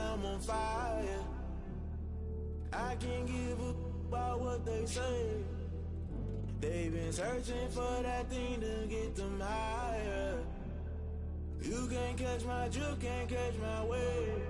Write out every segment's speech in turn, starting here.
I'm on fire. I can't give a about what they say. They've been searching for that thing to get them higher. You can't catch my drift, can't catch my wave.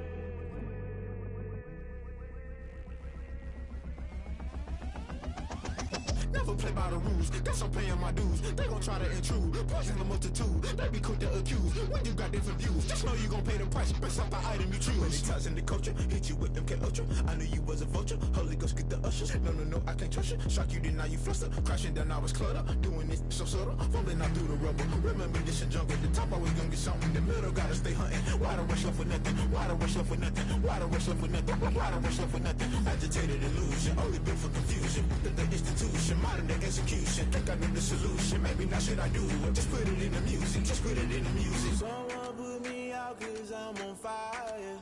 Never play by the rules, guess I'm paying my dues. They gon' try to intrude, poison the multitude. They be quick to accuse, when you got different views. Just know you gon' pay the price, based off the item you choose. Many times in the culture, hit you with MK Ultra. I knew you was a vulture, Holy Ghost get the ushers. No, I can't trust you. Shock you, then now you fluster. Crashing down, I was cluttered. Doing this so subtle, fumbling out through the rubble. Remember this in jungle, the top always gonna get something. The middle gotta stay hunting. Why the rush left for nothing? Why the rush left for nothing? Why the rush left for nothing? Why the rush left for nothing? Agitated illusion, only built for confusion. The institution, modern day execution. Think I know the solution, maybe not should I do it. Just put it in the music, just put it in the music. Someone put me out cause I'm on fire.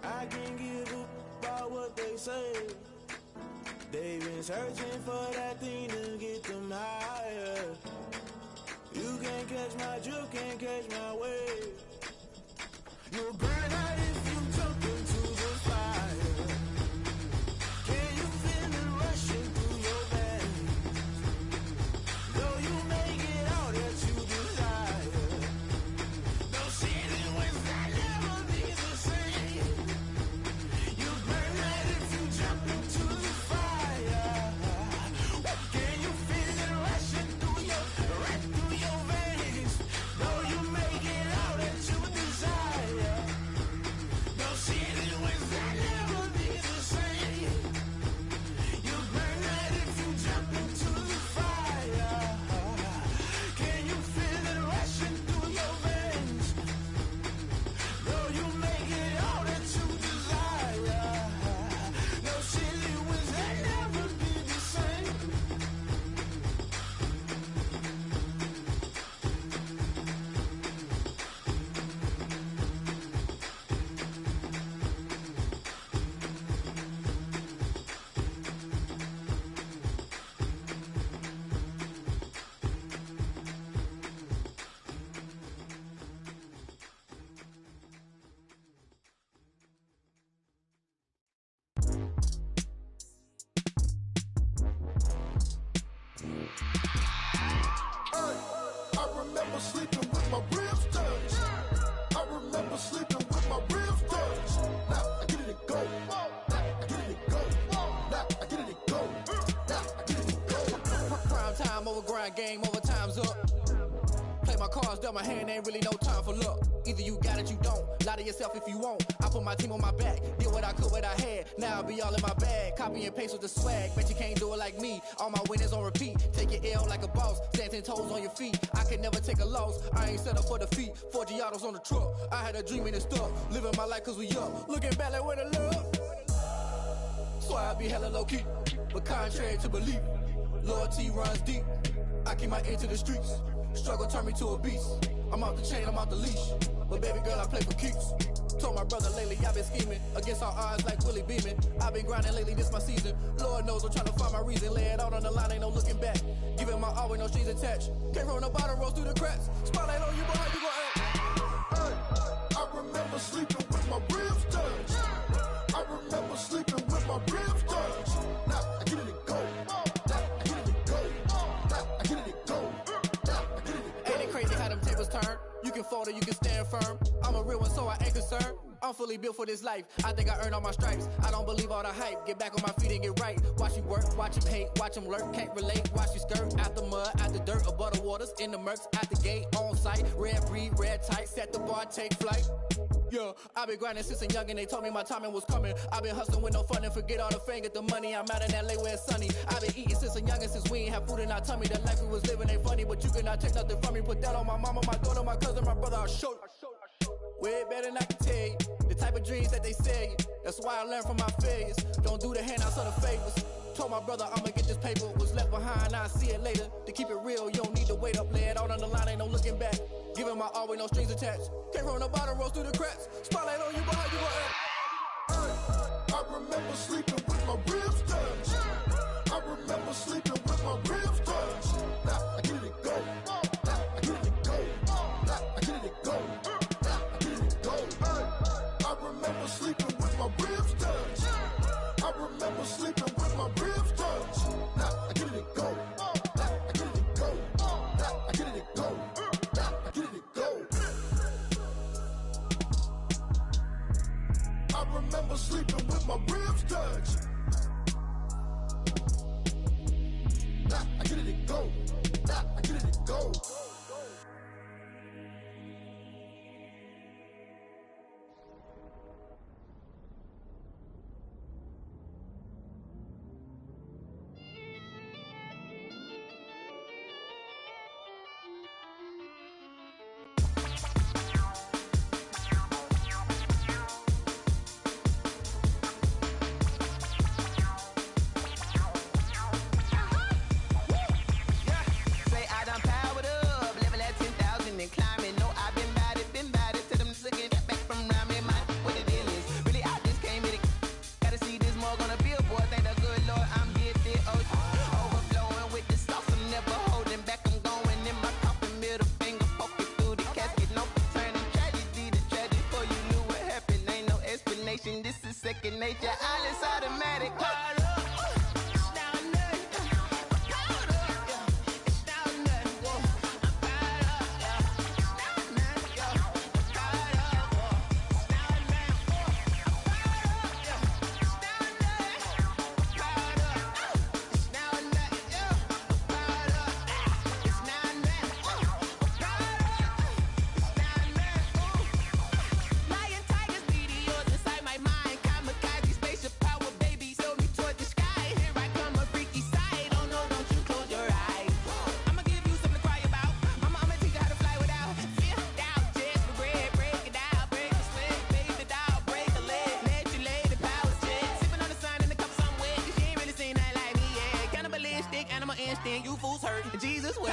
I can't give a about what they say. They've been searching for that thing to get them higher. You can't catch my drift, can't catch my wave. You'll burn out if you jump into the fire. Can you feel it rushing through your veins? Though you make it out that you desire. No ceiling wins that never be the same. You burn out if you jump into the fire. Can you feel it rushing through your veins? Though you make it out that you desire. No ceiling wins that never be the same. You burn out if you jump into the fire. Can you feel it rushing through your veins? Though you make it all that you desire. No ceiling wins that never be the same. I remember sleeping with my ribs touched. I remember sleeping with my ribs touched. Now I get it to go. Now I get it to go. Now I get it to go. Now I get it to go. Prime time over grind game, over time's up. Play my cards, dealt my hand, ain't really no time for luck. Either you got it, you don't. Lie to yourself if you won't. I put my team on my back, did what I could, what I had. Now I'll be all in my bag, copy and paste with the swag. Bet you can't do it like me. All my winners on repeat. Take your L like a boss, stand 10 toes on your feet. I can never take a loss. I ain't set up for defeat. 4 Giottos on the truck. I had a dream and it stuck. Living my life cause we up. Looking back like where the love. So I be hella low key, but contrary to belief, loyalty runs deep. I keep my ear to the streets. Struggle turned me to a beast. I'm off the chain, I'm off the leash. But baby girl, I play for keeps. Told my brother lately, I've been scheming against all odds like Willie Beeman. I've been grinding lately, this my season. Lord knows I'm trying to find my reason. Lay it out on the line, ain't no looking back. Giving my all with no strings attached. Came from the bottom, rose through the cracks. Spotlight on you, boy, how you gon' act? Hey, I remember sleeping with my ribs touched. I remember sleeping with my ribs touched. Now I get it to go. Now I get it to go. Now I get it to go. Now I get it to go. Ain't it crazy how them tables turn? You can fold or you can stand firm. I'm a real one, so I ain't concerned. I'm fully built for this life. I think I earned all my stripes. I don't believe all the hype. Get back on my feet and get right. Watch you work, watch him hate, watch him lurk. Can't relate, watch you skirt. Out the mud, out the dirt, above the waters, in the murks, out the gate, on site. Red breed, red tight, set the bar, take flight. Yeah, I been grinding since a youngin', they told me my timing was coming. I been hustling with no fun and forget all the fame, get the money. I'm out in LA where it's sunny. I been eating since a youngin', since we ain't have food in our tummy. The life we was living ain't funny, but you cannot take nothing from me. Put that on my mama, my daughter, my cousin, my brother, I'll show you. Way better than I can tell you. The type of dreams that they sell you. That's why I learned from my failures. Don't do the handouts or the favors. Told my brother I'ma get this paper. Was left behind, I'll see it later. To keep it real, you don't need to wait up. Lay it out on the line, ain't no looking back. Giving my all with no strings attached. Came from the bottom, rose through the cracks. Spotlight on you, but how you gon' act? I remember sleeping with my ribs touched. I remember sleeping with my ribs touched. Now I get it to go. Now I get it to go. Now I get it to go. Now I get it to go. I remember remember sleeping with my ribs touched. Nah, I get it and go. Nah, I get it and go. This is second nature, all is automatic. You fools hurt. Jesus will.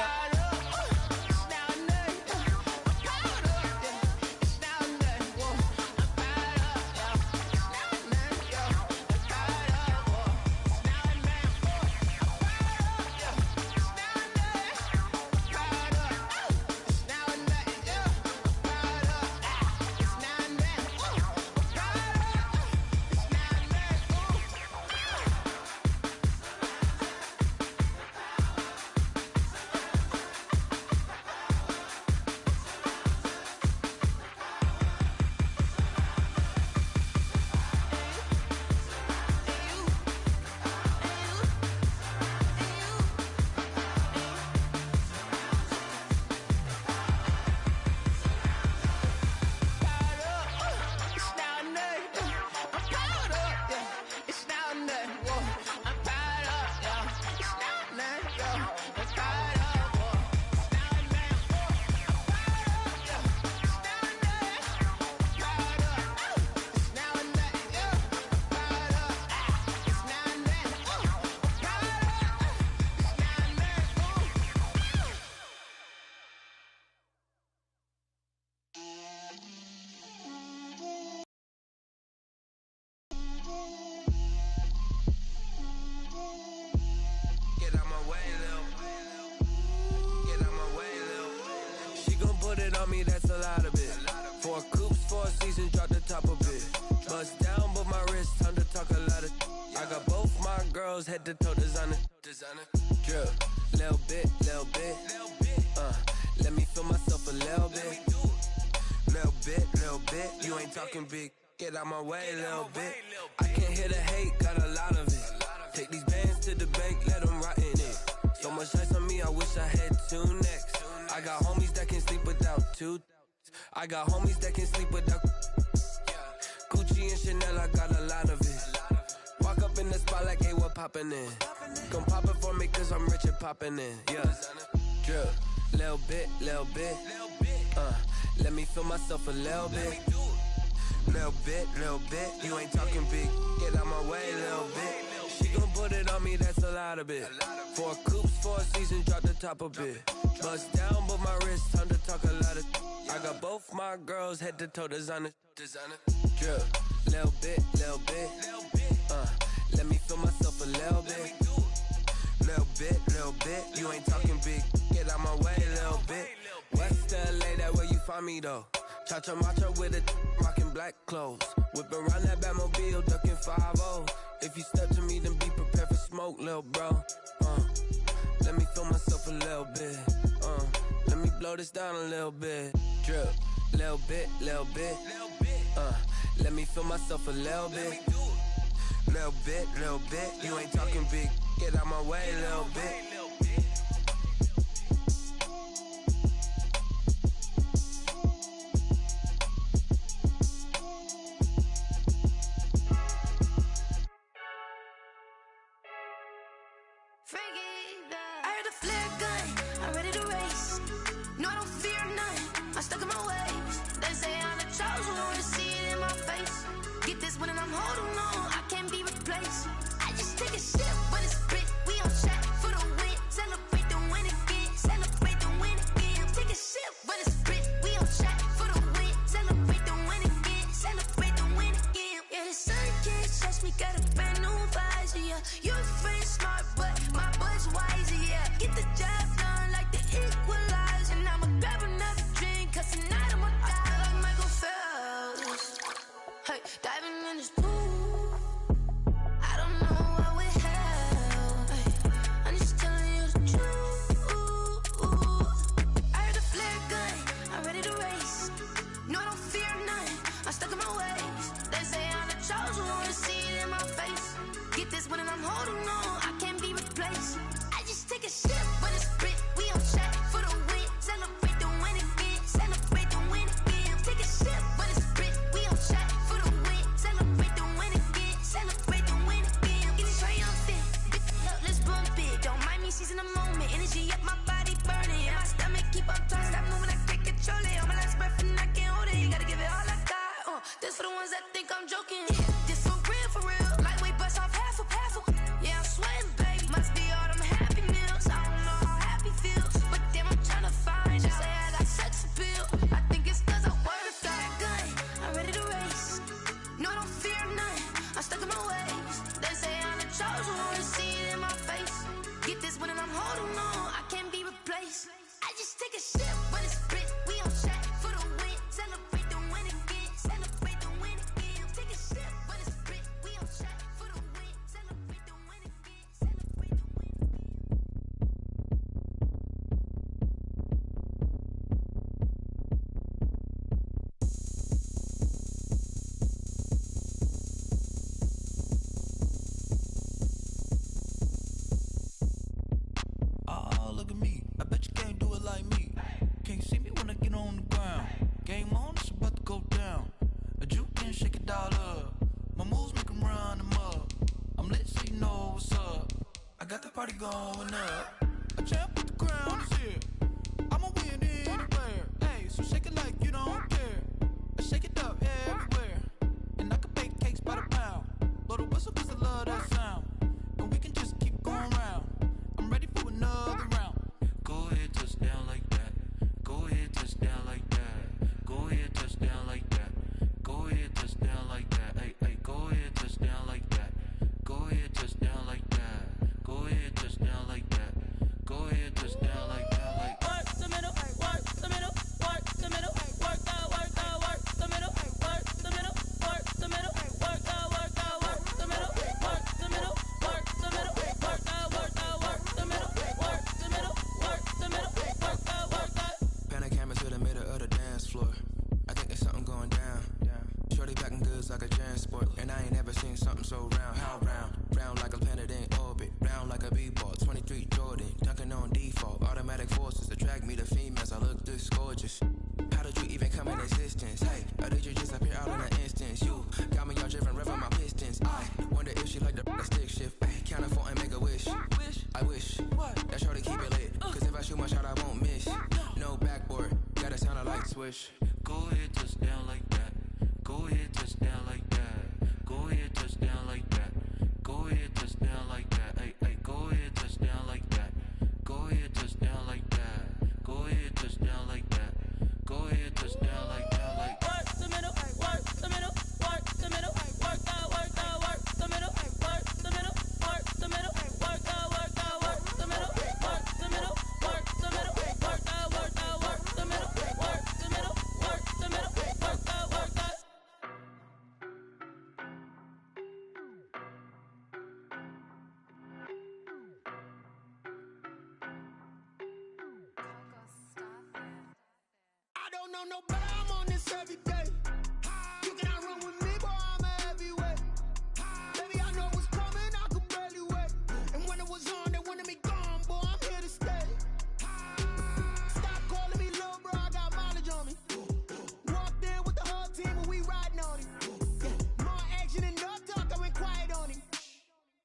That's a lot of it. 4 coops, 4 seasons, drop the top of it. Bust down, but my wrist, time to talk a lot of. I got both my girls head to toe designer. Drip, little bit. Let me feel myself a little bit. Little bit. You ain't talking big. Get out my way, little bit. I can't hear the hate, got a lot of it. Take these bands to the bank, let them rot in it. So much ice on me, I wish I had 2 necks. I got homies that can sleep without 2. I got homies that can sleep without Gucci and Chanel, I got a lot of it. Walk up in the spot like, hey, what poppin' in? Come pop it for me, cause I'm rich and poppin' in. Yeah, drip, little bit. Let me feel myself a little bit. Little bit. You ain't talking big. Get out my way, little bit. She gon' put it on me, that's a lot of it. 4 coops, 4 seasons, drop the top of it. Bust down, but my wrist, time to talk a lot of. I got both my girls head to toe designer. Drip, little bit. Let me feel myself a little bit. Little bit. You ain't talking big. Get out my way, little bit. West LA, that where you find me though. Cha-cha matcha with a rockin' black clothes. Whip around that Batmobile, ducking 5-0. If you step to me, then be prepared for smoke, lil' bro. Let me feel myself a little bit. Let me blow this down a little bit. Drip, little bit. Let me feel myself a little bit. Little bit, you ain't talking big. Get out my way, little bit. I heard a flare gun, I'm ready to race. No, I don't fear none, I'm stuck in my ways. They say I'm the chosen one, to see it in my face. Get this one and I'm holding on, I can't be replaced. I just take a sip, but it's spit. We on track for the win. Celebrate the win again, celebrate the win again. Take a sip, but it's spit. We on track for the win. Celebrate the win again, celebrate the win again. Yeah, the sun can't touch me, got a brand new visor. Yeah, you're friend smart, but my buzz wiser. Yeah, get the job done like the equalizer. And I'ma grab another drink, cause tonight I'ma die like Michael Phelps. Hey, diving in this pool, I don't know what would help. Hey, I'm just telling you the truth. I heard a flare gun, I'm ready to race. No, I don't fear none, I'm stuck in my ways. They say I'm the chosen one, to see it in my face. Get this one and I'm holding on, I can't be replaced. I just take a sip, but it's spit. We on track for the win. Celebrate the win again, celebrate the win again. Take a sip, but it's spit. We on track for the win. Celebrate the win again, celebrate the win again. Get it triumphant, let's bump it. Don't mind me seizing the moment. Energy up, my body burning. And my stomach keep up turning. Stop moving, I can't control it. On my last breath and I can't hold it. You gotta give it all I got. This for the ones that think I'm joking. This for real, for real. Lightweight bust off half a. Yeah, I'm sweating, baby. Must be all them happy meals. I don't know how happy feels, but damn, I'm trying to find out. Say I got sex appeal. I think it's cause I wear a fat gun. I'm ready to race. No, I don't fear none. I'm stuck in my ways. They say I'm the chosen one, to see it in my face. Get this one and I'm holding on, I can't be replaced. I just take a sip, but it's spit. We on track for the win. Celebrate the win again. Celebrate the win again. Take a sip, but it's spit. We on track for the win. Celebrate the win again. Celebrate the win again. Oh, look at me. I bet you can't do it like me. Can't see me when I get on the ground. Game on, it's about to go down. A juke can shake it all up. My moves make 'em run them up. I'm lit so you know what's up. I got the party going up. A champ with the crown is here. I'ma win anywhere. Hey, so shake it like you don't care. I shake it up everywhere. And I can bake cakes by the pound. Blow the whistle cause I love that sound. And we can just keep going round. I'm ready for another round. Go ahead, touch down like that. Go ahead, touch down like that. Go ahead, touch down like that. Go ahead, touch down like that. Hey, hey, go ahead, touch down like that. Go ahead, touch down like that. Go ahead, touch down like that. Go ahead, touch down like that. Like work the middle, work the middle, work the middle, work out, work out, work the middle, work the middle, work the middle, work out, work out, work the middle, work the middle, work the middle, work out, work out, work the middle, work the middle, work the middle, work out, work out. Pan a camera to the middle of the dance floor. I think there's something going down. Shorty packing goods like a transport, and I ain't never seen something so round. How round? Round like a planet in orbit, round like a b-ball. 23 Jordan, dunking on default. Automatic forces attract me to females. I look this gorgeous. How did you even come in existence? Hey, or did you just appear all in an instance? You got me all driven, revving my pistons. I wonder if she like the stick shift. Ay, count a four and make a wish. I wish that shorty keep it lit. Cause if I shoot my shot, I won't miss. No backboard, gotta sound a light switch. go ahead, touch down like that. Go ahead, touch down like that. Go ahead, touch down like that. Go ahead, touch down like that. Hey, hey, go ahead, touch down like that. Go ahead, touch down like that. Go ahead, touch down like that. Go ahead, touch down like that. Like work the middle, work the middle, work the middle, work out, work out, work the middle, work the middle, work the middle, work out, work out, work the middle, work the middle, work the middle, work out, work out, work the middle, work the middle, work the middle, work out, work out. I don't know no better, I'm on this every day. You can on him. Yeah. More action and no talk, I went quiet on him.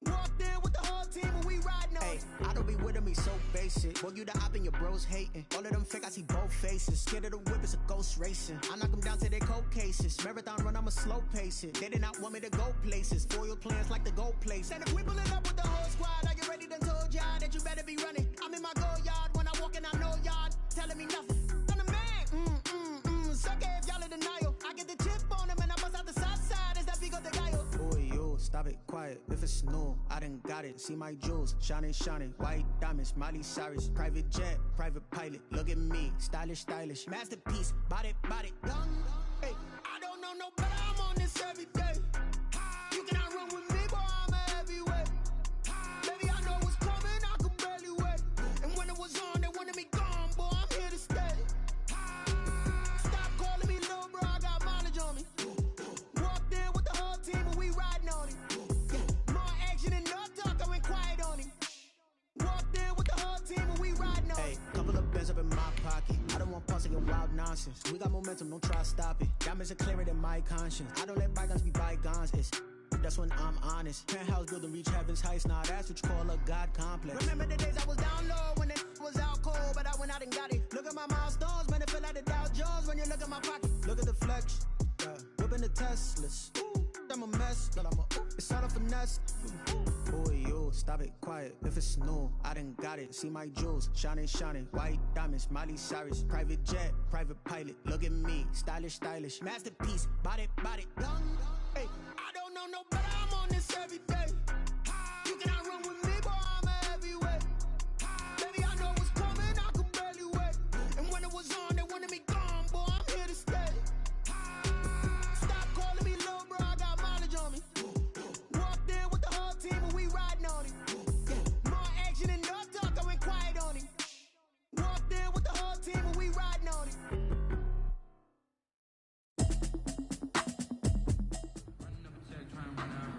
Walked in with the whole team and we riding on him. I don't be with me so basic. Boy, you the op and your bros hating. All of them fake, I see both faces. Scared of the whip, it's a ghost racing. I knock them down to their cold cases. Marathon run, I'ma slow pace it. They did not want me to go places. Foil plans like the go place. And if we pulling up with the whole squad, are you ready? Done told y'all that you better be running. I'm in my go yard when I walk in, I know y'all telling me nothing. I'm the man. Suck it if y'all in denial. I get the chip on him and I bust out the south side. Is that Vigo de Gallo? Boy, yo, stop it, quiet. If it's new, I done got it. See my jewels, shining, shining. White diamonds, Miley Cyrus. Private jet, private pilot. Look at me, stylish, stylish. Masterpiece, body, young. Hey, I don't know no better. I'm on this every day. You cannot run with me, boy. I'm a heavyweight. Baby, I know what's coming. I could barely wait. And when it was on, they wanted me gone, boy. I'm here to stay. Stop calling me little bro. I got mileage on me. Walked in with the whole team and we riding on him. Yeah. More action and no talk. I went quiet on him. Walked in with the whole team and we riding on him. Hey, couple of bands up in my pocket. I don't want pussy and wild nonsense. We got momentum, don't try to stop it. Diamonds are clearer than my conscience. I don't let bygones be bygones. That's when I'm honest. Penthouse building reach heaven's heights. Now that's what you call a God complex. Remember the days I was down low when it was out cold, but I went out and got it. Look at my milestones, man, it feel like the Dow Jones when you look at my pocket. Look at the flex, whipping the Teslas. I'm a mess, but it's all a finesse. Boy, yo, stop it, quiet. If it's new, I done got it. See my jewels, shining, shining. White diamonds, Miley Cyrus. Private jet, private pilot. Look at me, stylish, stylish. Masterpiece, body, young. Hey, I don't know no better. I'm on this every day. You cannot run with me, boy. I'm a heavyweight. Baby, I know what's coming. I could barely wait. And when it was on, they wanted me gone, boy. I'm here to stay. Stop calling me little bro. I got mileage on me. Walked in with the whole team and we riding on him. Yeah. More action and no talk. I went quiet on him. Walked in with the whole team and we riding on him. Running up a check, trying to run out.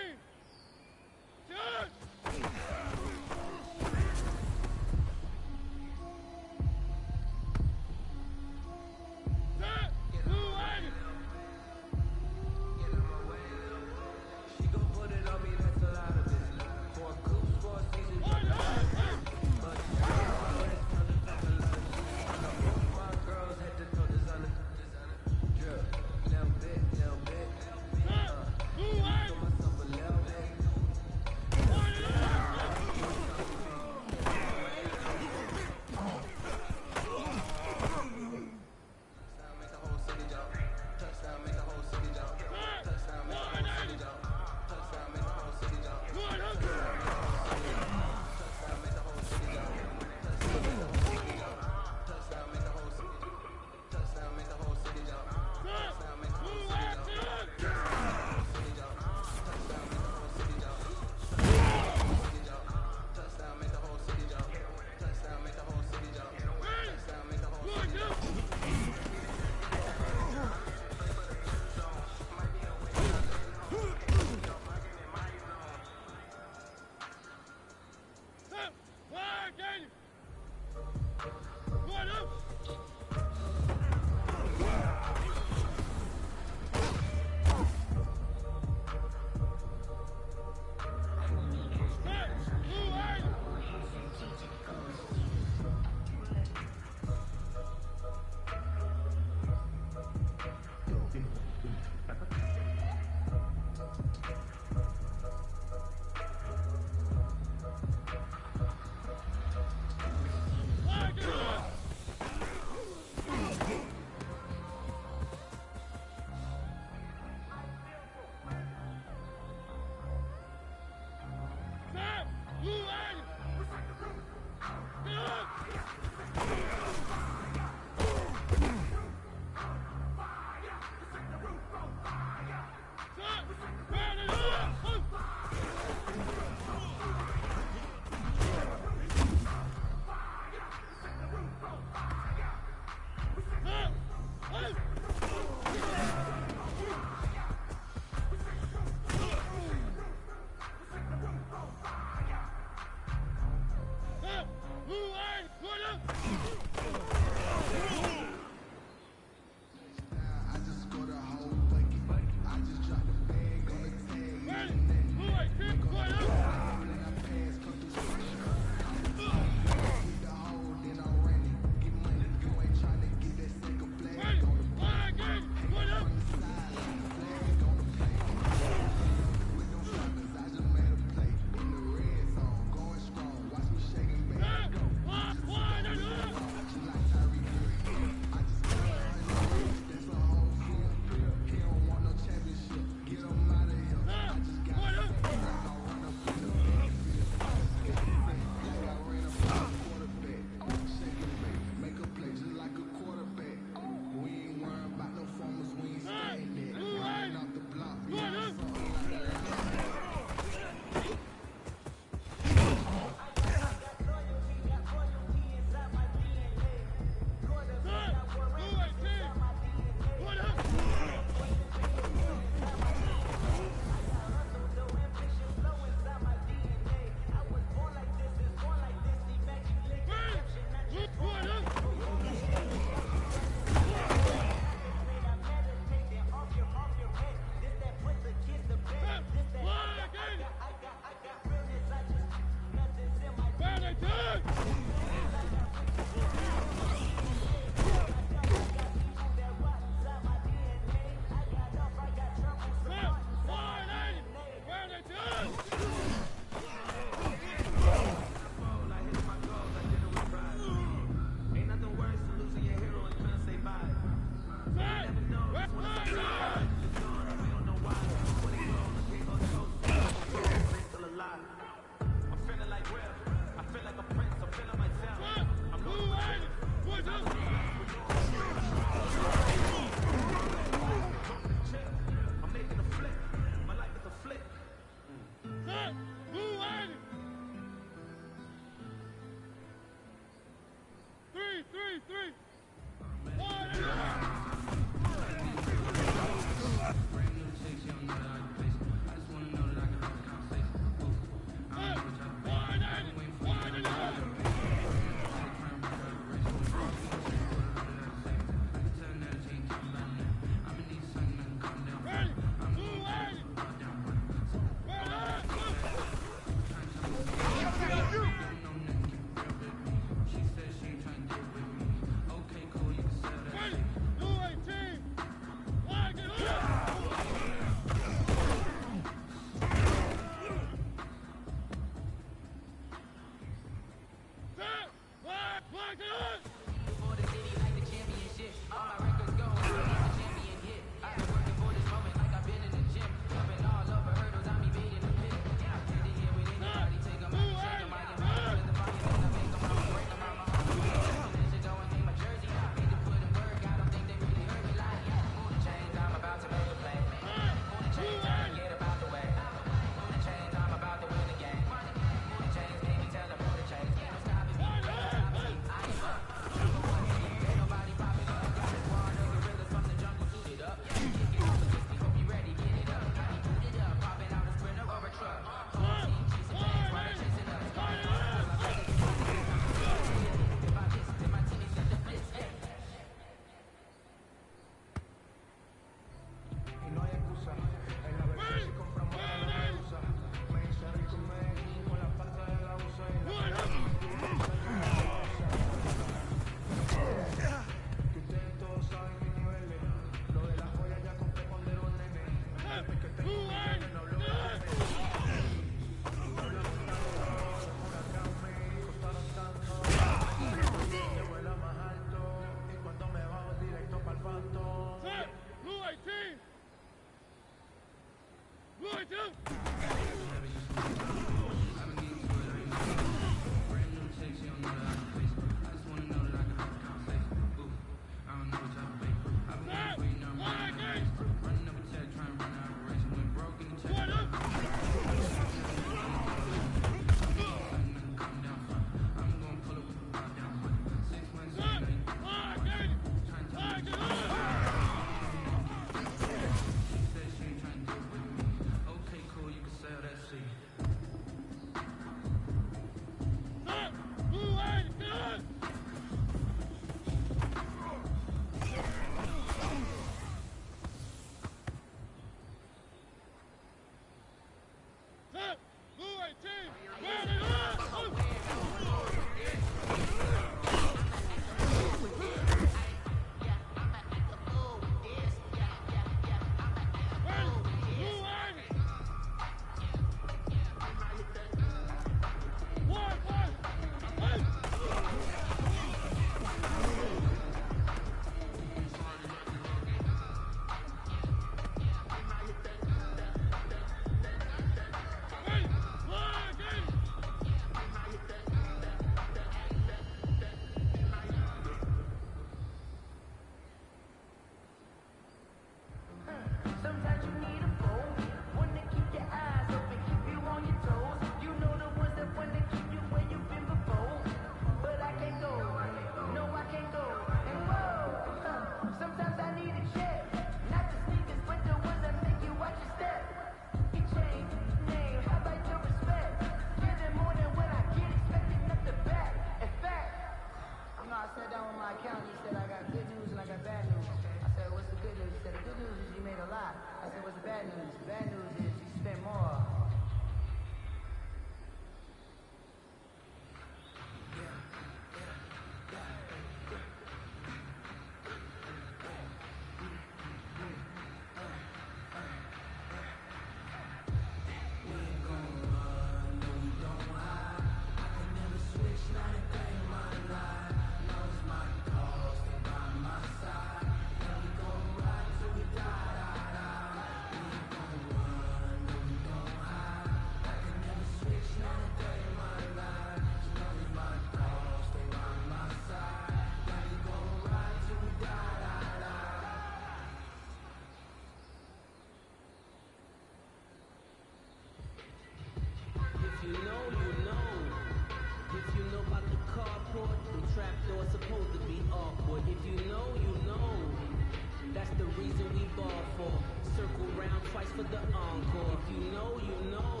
for the encore. If you know, you know.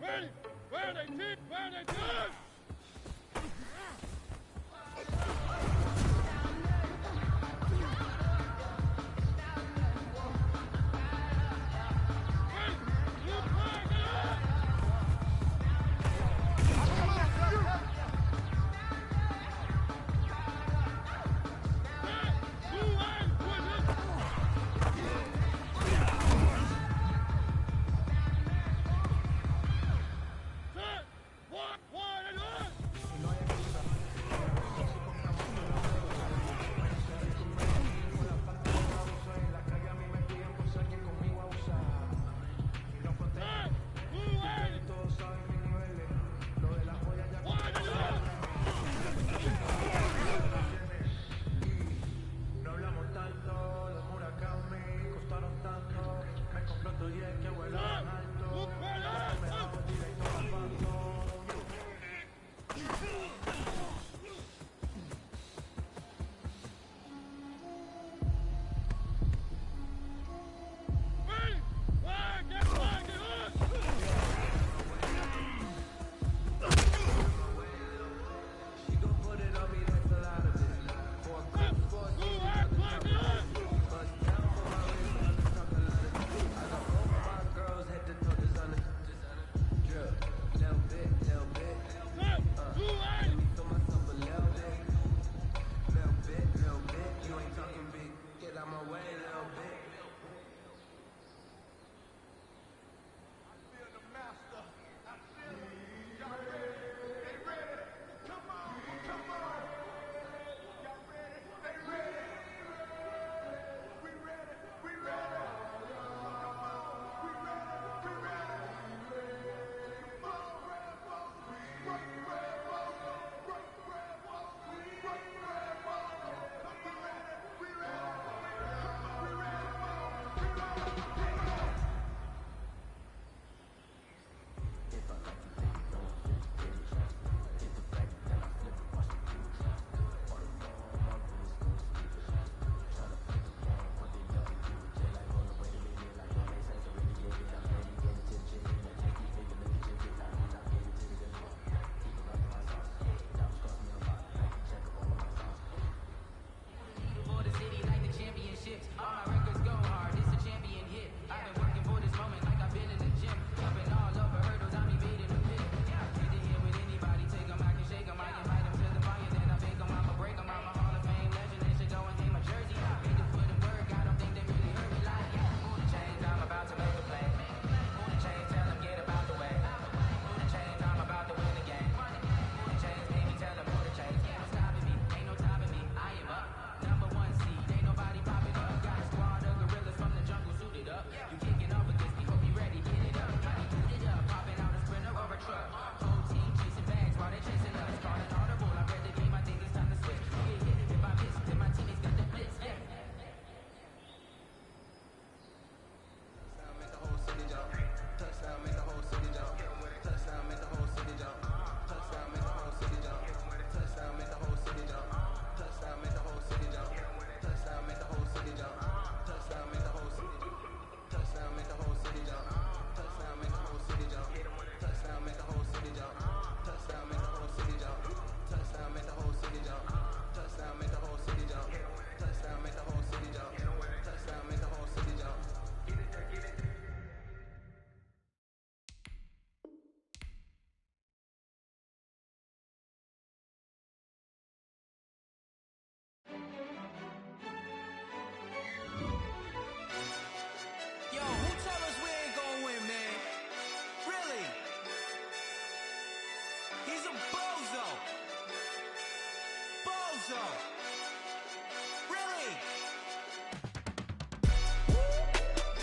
Ready? Where they did? Where they did?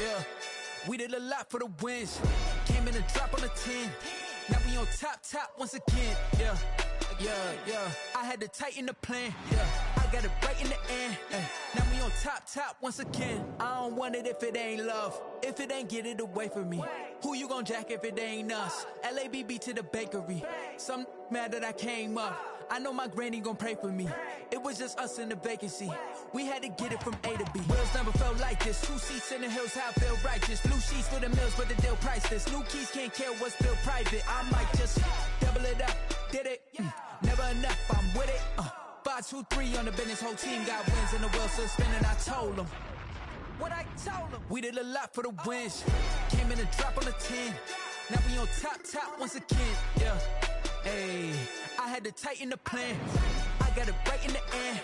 Yeah, we did a lot for the wins. Came in a drop on the 10. Now we on top once again. Yeah. I had to tighten the plan. Yeah, I got it right in the end. Now we on top once again. I don't want it if it ain't love. If it ain't, get it away from me. Who you gon' jack if it ain't us? LABB to the bakery. Some mad that I came up. I know my granny gon' pray for me. It was just us in the vacancy. We had to get it from A to B. Wheels never felt like this. 2 seats in the hills, how I feel righteous. Blue sheets for the mills, but the deal priceless. New keys can't care what's still private. I might just double it up. Did it? Never enough, I'm with it. 5, 2, 3 on the business. Whole team got wins and the wheels still spinning. I told them what I told them. We did a lot for the wins. Came in and drop on the 10. Now we on top once again. Yeah. Hey, I had to tighten the plan. I got it right in the end.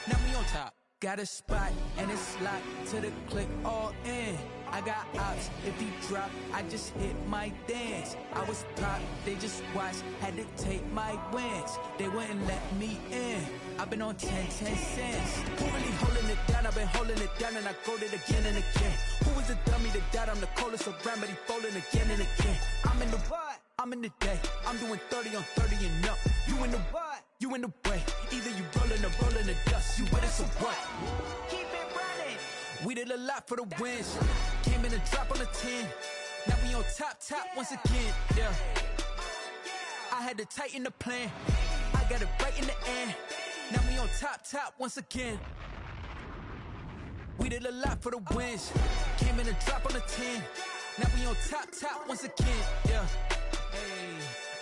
Now we on top. Got a spot and it's locked to the click all in. I got ops, if he drop, I just hit my dance. I was pop, they just watched, had to take my wins. They wouldn't let me in. I've been on 10 cents. Who really holding it down? I've been holding it down and I quote it again and again. Who was the dummy that doubt I'm the coldest around, but he folding again and again. I'm in the what? I'm in the day. I'm doing 30 on 30 and up. You in the what? You in the way. Either you rolling or rolling the dust. You with us or what? Keep it running. We did a lot for the wins. Came in and drop on the 10. Now we on top once again. Yeah. I had to tighten the plan. I got it right in the end. Now we on top once again. We did a lot for the wins. Came in and drop on the 10. Now we on top once again. Yeah. Hey,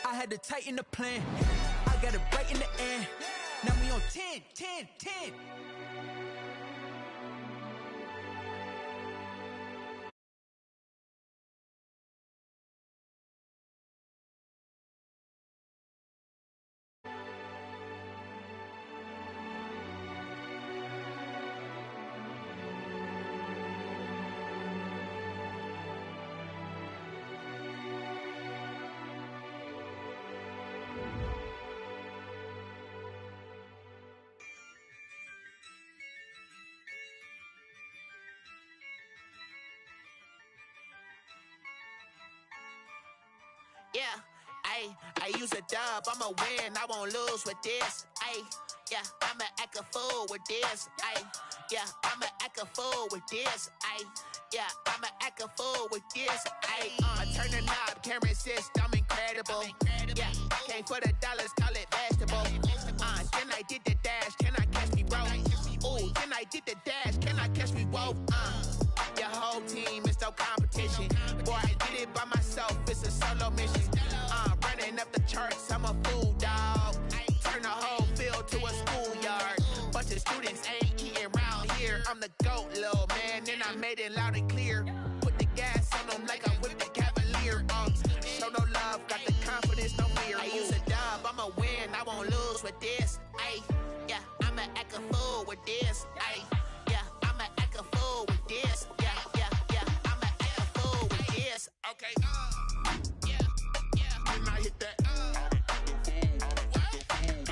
I had to tighten the plan. I got it right in the end. Now we on 10. Yeah, I use a dub, I'ma win, I won't lose with this. Yeah, I'ma act a fool with this. Yeah, I'ma act a fool with this. Yeah, I'ma act a fool with this. I turn the knob, camera assist, I'm incredible. Yeah, came for the dollars, call it vegetable. Then I did the dash, can I catch me, bro? Ooh, then I did the dash, can I catch me, whoa? Your whole team is no competition. Boy, I did it by myself, it's a solo mission. Running up the charts, I'm a fool, dog. Turn the whole field to a schoolyard. Bunch of students ain't eating round here. I'm the GOAT, little man, and I made it loud and clear. Put the gas on them like I'm with the Cavalier. Show no love, got the confidence, no fear. I use a dub, I'ma win, I won't lose with this. Yeah, I'ma act a fool with this. Yeah, I'ma act a fool with this. Yeah, I'ma act a fool with this. Okay, Then I hit that.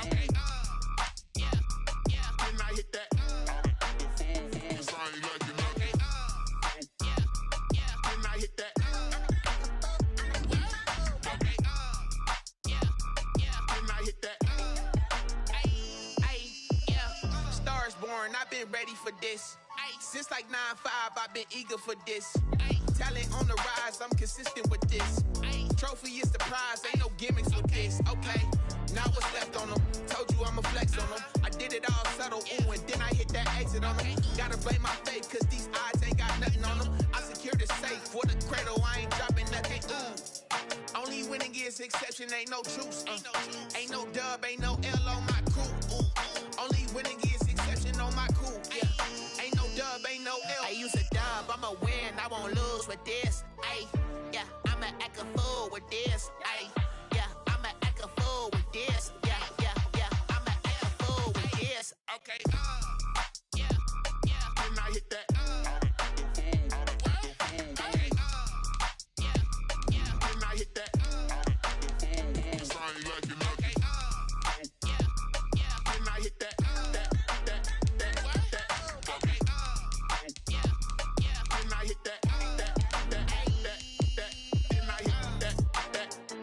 Okay. Then I hit that. Cause I ain't like it nothing. Then I hit that. Okay. Then I hit that. Yeah. Stars born, I've been ready for this. Since like 9-5, I've been eager for this. Talent on the rise, I'm consistent with this. Trophy is the prize, ain't no gimmicks with this. Okay, now what's left on them? Told you I'ma flex on them. I did it all subtle, ooh, and then I hit that exit on them. Gotta blame my faith, cause these odds ain't got nothing on them. I secured the safe for the cradle, I ain't dropping nothing, ooh. Only winning is exception, ain't no truce. Ain't no dub, ain't no L on my crew. Only winning is exception on my crew. Yeah, ain't no dub, ain't no L. I use a dub, I'ma win, I won't lose with this. Yeah, I'ma act a fool with this. Yeah, I'ma act a fool with this. Yeah, I'ma act a fool with this. Okay. Then I hit that. Okay. Then I hit that. Cause I ain't like it nothing. Then I hit that. Okay. Then I hit that. Then I hit that.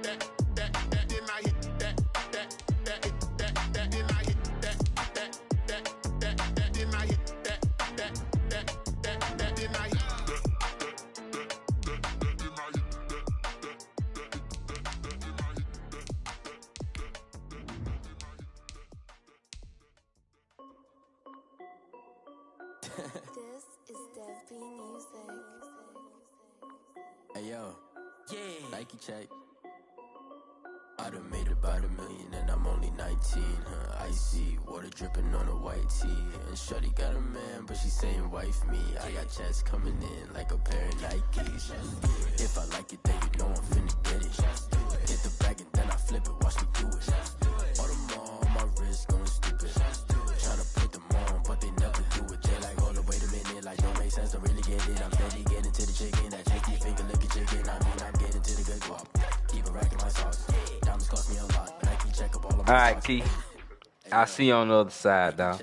This is Dev B Music. Hey yo, yeah, Nike check. I done made about $1 million and I'm only 19. Icy water dripping on a white tee. And shorty got a man, but she saying wife me. I got checks coming in like a pair of Nikes. If I like it, then you know I'm finna get it. Hit the bag and then I flip it, watch me do it. All them on my wrist going stupid. Tryna put them on, but they never do it. They like, hold up, wait a minute, like don't make sense, don't really get it. I'm steady getting to the chicken, that chicky finger looking chicken. I mean, I'm getting to the good guap. Keep a rack in my sauce. Diamonds cost me a lot, but I keep check up all of my. All right, Keith. I'll see you on the other side, though.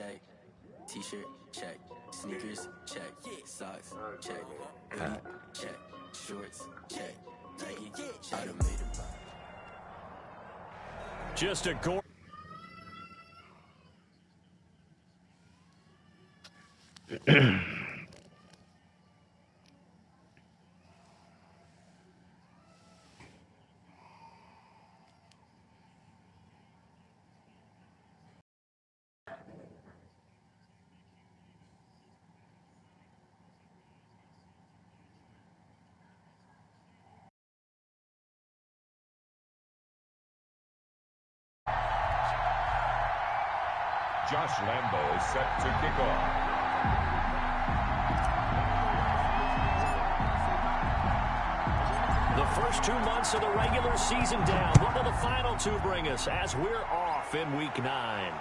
T-shirt, check. Sneakers, check. Socks, check. Hoodie, check. Shorts, check. Nike, I done made them. Just a gore. Josh Lambo is set to kick off. The first 2 months of the regular season down. What will the final 2 bring us as we're off in week 9?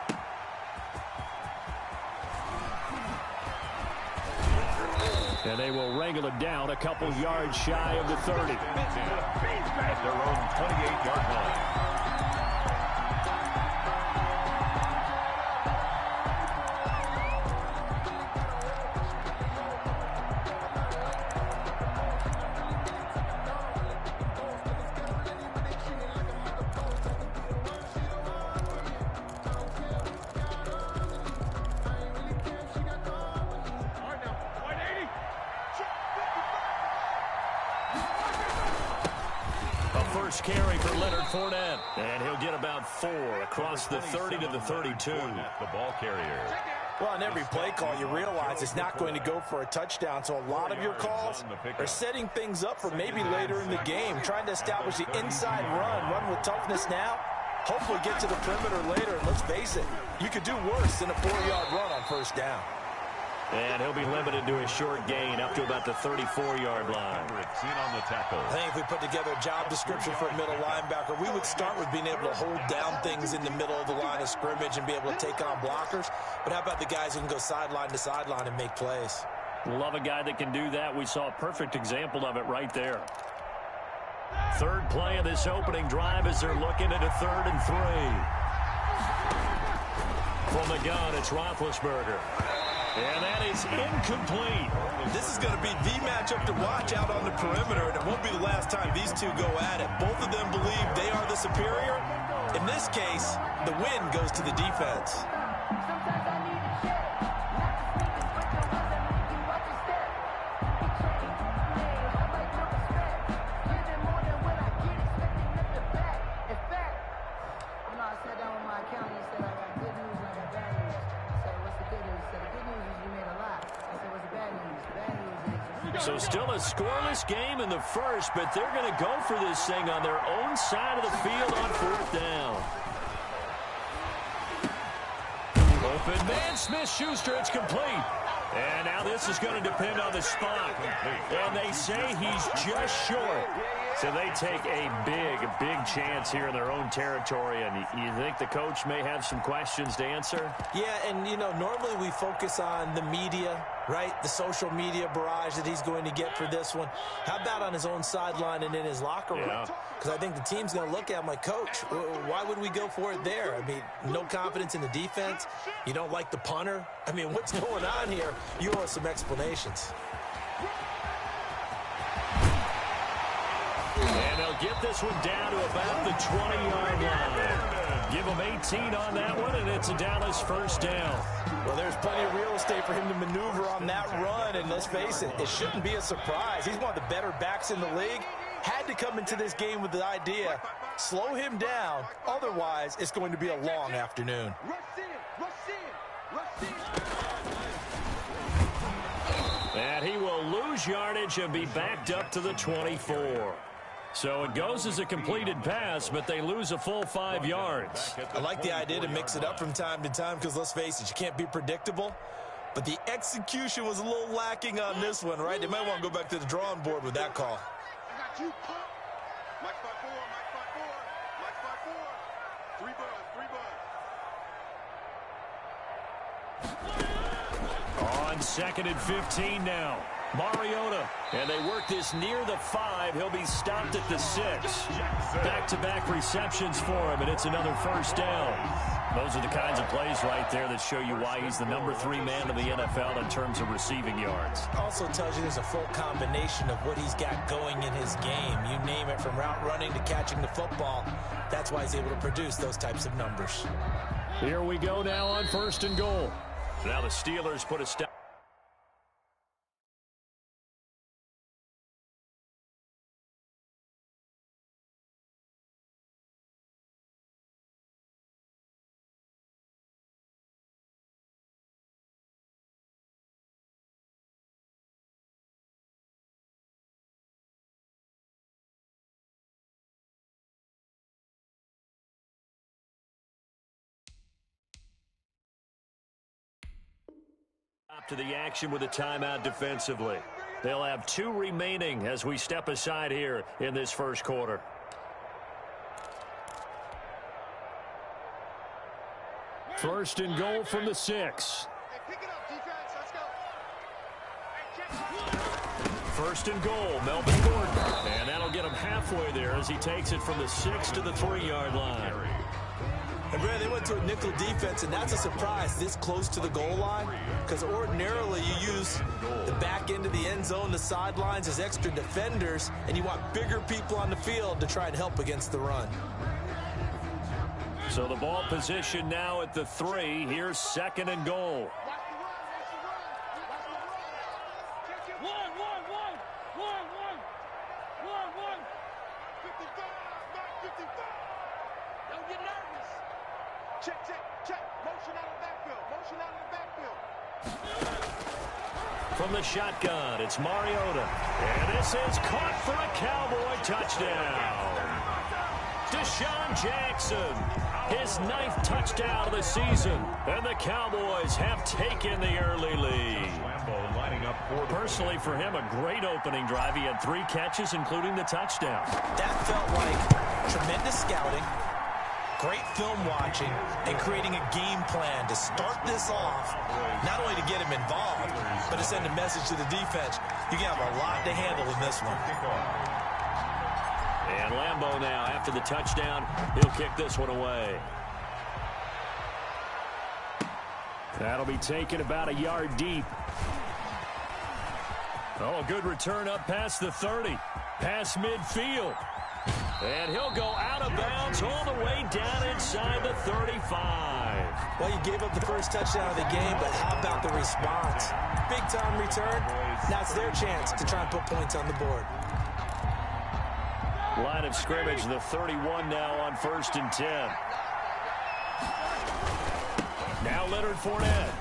And they will wrangle it down a couple yards shy of the 30. At their own 28-yard line. Carry for Leonard Fournette. And he'll get about 4 across the 30 to the 32. The ball carrier. Well, on every play call, you realize it's not going to go for a touchdown. So a lot of your calls are setting things up for maybe later in the game, trying to establish the inside run with toughness now. Hopefully get to the perimeter later. And let's face it, you could do worse than a 4-yard run on first down. And he'll be limited to a short gain up to about the 34-yard line. On the tackle. I think if we put together a job description for a middle linebacker, we would start with being able to hold down things in the middle of the line of scrimmage and be able to take on blockers. But how about the guys who can go sideline to sideline and make plays? Love a guy that can do that. We saw a perfect example of it right there. Third play of this opening drive as they're looking at a 3rd and 3. From the gun, it's Roethlisberger. And that is incomplete. This is going to be the matchup to watch out on the perimeter, and it won't be the last time these two go at it. Both of them believe they are the superior. In this case, the win goes to the defense. So still a scoreless game in the first, but they're going to go for this thing on their own side of the field on 4th down. Open man, Smith-Schuster, it's complete. And now this is going to depend on the spot. And they say he's just short. So they take a big chance here in their own territory. And you think the coach may have some questions to answer? Yeah, and, you know, normally we focus on the media, right? The social media barrage that he's going to get for this one. How about on his own sideline and in his locker room? Because I think the team's going to look at him like, Coach, why would we go for it there? I mean, no confidence in the defense. You don't like the punter. I mean, what's going on here? You owe us some explanations. And they'll get this one down to about the 20-yard line. Give him 18 on that one, and it's a Dallas first down. Well, there's plenty of real estate for him to maneuver on that run, and let's face it, it shouldn't be a surprise. He's one of the better backs in the league. Had to come into this game with the idea, slow him down, otherwise it's going to be a long afternoon. And he will lose yardage and be backed up to the 24. So it goes as a completed pass, but they lose a full 5 yards. I like the idea to mix it up from time to time because, let's face it, you can't be predictable. But the execution was a little lacking on this one, right? They might want to go back to the drawing board with that call. I got you. Mike 5-4, Mike 5-4, Mike 5-4. 3 buzz. On 2nd and 15 now. Mariota, and they work this near the 5. He'll be stopped at the 6. Back-to-back receptions for him, and it's another first down. Those are the kinds of plays right there that show you why he's the number 3 man in the NFL in terms of receiving yards. Also tells you there's a full combination of what he's got going in his game. You name it, from route running to catching the football. That's why he's able to produce those types of numbers. Here we go now on 1st and goal. Now the Steelers put a stop. To the action with a timeout defensively. They'll have 2 remaining as we step aside here in this first quarter. First and goal from the 6. First and goal, Melvin Gordon. And that'll get him halfway there as he takes it from the 6 to the 3-yard line. And, Brad, they went to a nickel defense, and that's a surprise this close to the goal line, because ordinarily you use the back end of the end zone, the sidelines as extra defenders, and you want bigger people on the field to try and help against the run. So the ball position now at the 3. Here's 2nd and goal. From the shotgun, it's Mariota. And this is caught for a Cowboy touchdown. Deshaun Jackson, his 9th touchdown of the season. And the Cowboys have taken the early lead. Personally, for him, a great opening drive. He had 3 catches, including the touchdown. That felt like tremendous scouting, great film watching, and creating a game plan to start this off, not only to get him involved, but to send a message to the defense. You can have a lot to handle in this one. And Lambeau now, after the touchdown, he'll kick this one away. That'll be taken about a yard deep. Oh, a good return up past the 30. Past midfield. And he'll go out of bounds all the way down inside the 35. Well, you gave up the first touchdown of the game, but how about the response? Big-time return. Now it's their chance to try and put points on the board. Line of scrimmage, the 31 now on 1st and 10. Now Leonard Fournette.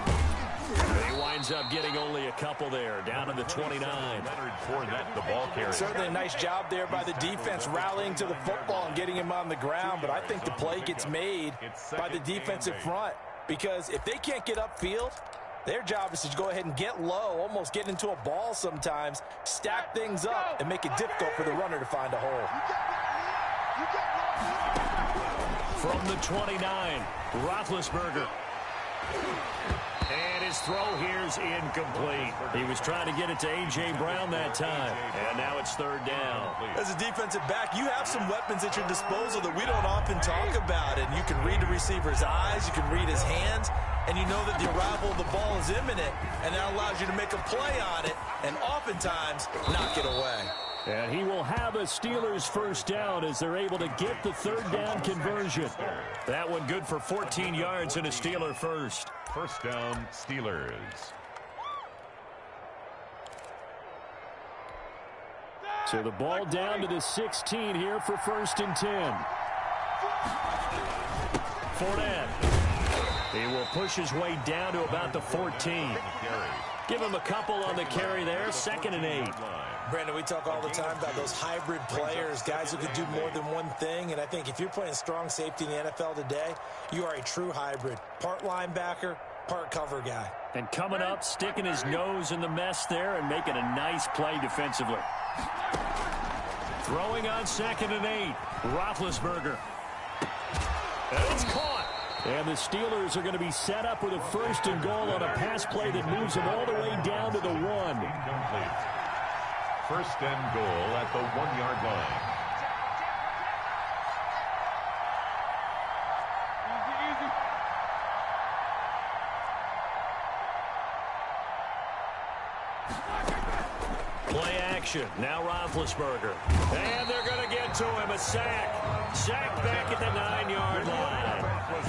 He winds up getting only a couple there, down to the 29. Leonard Fournette, the ball carrier. Certainly a nice job there by the defense, rallying to the football and getting him on the ground. But I think the play gets made by the defensive front, because if they can't get upfield, their job is to go ahead and get low, almost get into a ball sometimes, stack things up, and make it difficult for the runner to find a hole. From the 29, Roethlisberger. And his throw here's incomplete. He was trying to get it to A.J. Brown that time. And now it's 3rd down. As a defensive back, you have some weapons at your disposal that we don't often talk about. And you can read the receiver's eyes, you can read his hands, and you know that the arrival of the ball is imminent. And that allows you to make a play on it and oftentimes knock it away. And he will have a Steelers first down as they're able to get the 3rd down conversion. That one good for 14 yards and a Steeler first. First down, Steelers. So the ball down to the 16 here for 1st and 10. Fournette. He will push his way down to about the 14. Give him a couple on the carry there. 2nd and 8. Brandon, we talk all the time about those hybrid players, guys who can do more than one thing. And I think if you're playing strong safety in the NFL today, you are a true hybrid. Part linebacker, part cover guy. And coming up, sticking his nose in the mess there and making a nice play defensively. Throwing on 2nd and 8. Roethlisberger. And it's caught. And the Steelers are going to be set up with a 1st and goal on a pass play that moves them all the way down to the 1. 1st and goal at the 1-yard line. Play action. Now Roethlisberger. And they're going to get to him. A sack. Sack back at the 9-yard line.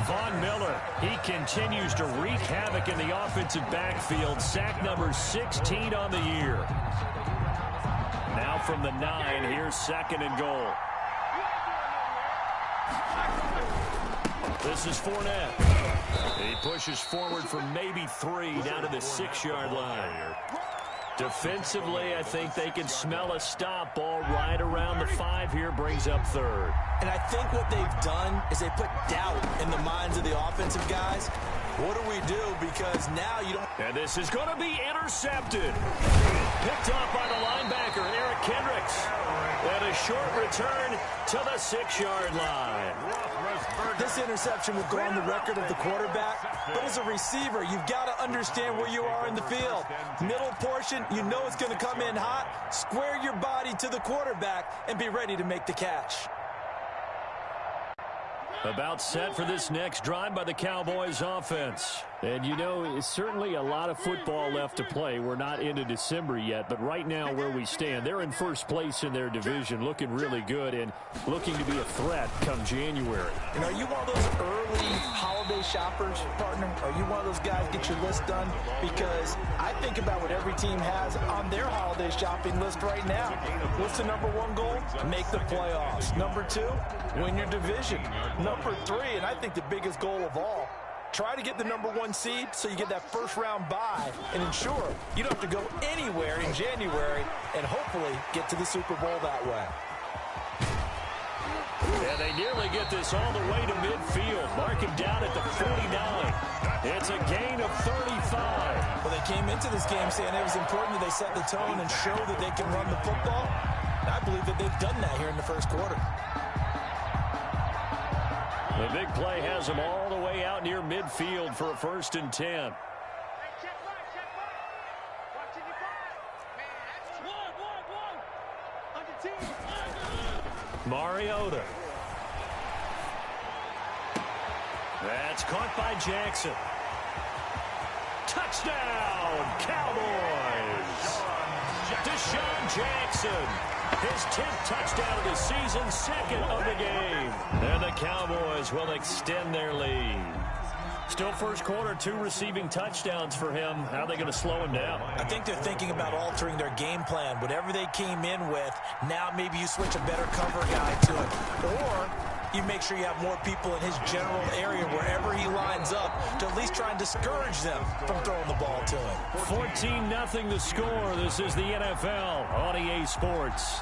Von Miller, he continues to wreak havoc in the offensive backfield. Sack number 16 on the year. Now from the 9, here's 2nd and goal. This is Fournette. He pushes forward for maybe 3 down to the 6-yard line. Defensively, I think they can smell a stop. Ball right around the 5 here, brings up 3rd. And I think what they've done is they put doubt in the minds of the offensive guys. What do we do? Because now you don't... And this is going to be intercepted. Picked off by the linebacker, Eric Kendricks. And a short return to the 6-yard line. This interception will go on the record of the quarterback. But as a receiver, you've got to understand where you are in the field. Middle portion, you know it's going to come in hot. Square your body to the quarterback and be ready to make the catch. About set for this next drive by the Cowboys offense. And, you know, it's certainly a lot of football left to play. We're not into December yet, but right now where we stand, they're in 1st place in their division, looking really good and looking to be a threat come January. And are you one of those early holiday shoppers, partner? Are you one of those guys get your list done? Because I think about what every team has on their holiday shopping list right now. What's the number 1 goal? Make the playoffs. Number 2, win your division. Number 3, and I think the biggest goal of all, try to get the number 1 seed so you get that 1st round bye and ensure you don't have to go anywhere in January and hopefully get to the Super Bowl that way. And they nearly get this all the way to midfield. Mark him down at the 49. It's a gain of 35. Well, they came into this game saying it was important that they set the tone and show that they can run the football. And I believe that they've done that here in the 1st quarter. The big play has them all the way out near midfield for a 1st and 10. Mariota. That's caught by Jackson. Touchdown, Cowboys! Deshaun Jackson. His 10th touchdown of the season, 2nd of the game. And the Cowboys will extend their lead. Still 1st quarter, 2 receiving touchdowns for him. How are they going to slow him down? I think they're thinking about altering their game plan. Whatever they came in with, now maybe you switch a better cover guy to it. Or you make sure you have more people in his general area wherever he lines up to at least try and discourage them from throwing the ball to him. 14-0 the score. This is the NFL on EA Sports.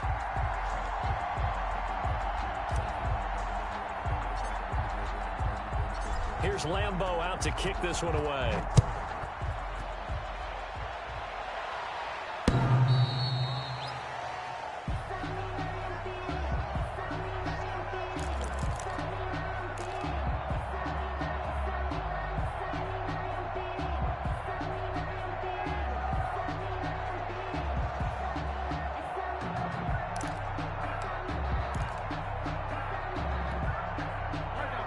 Here's Lambeau out to kick this one away.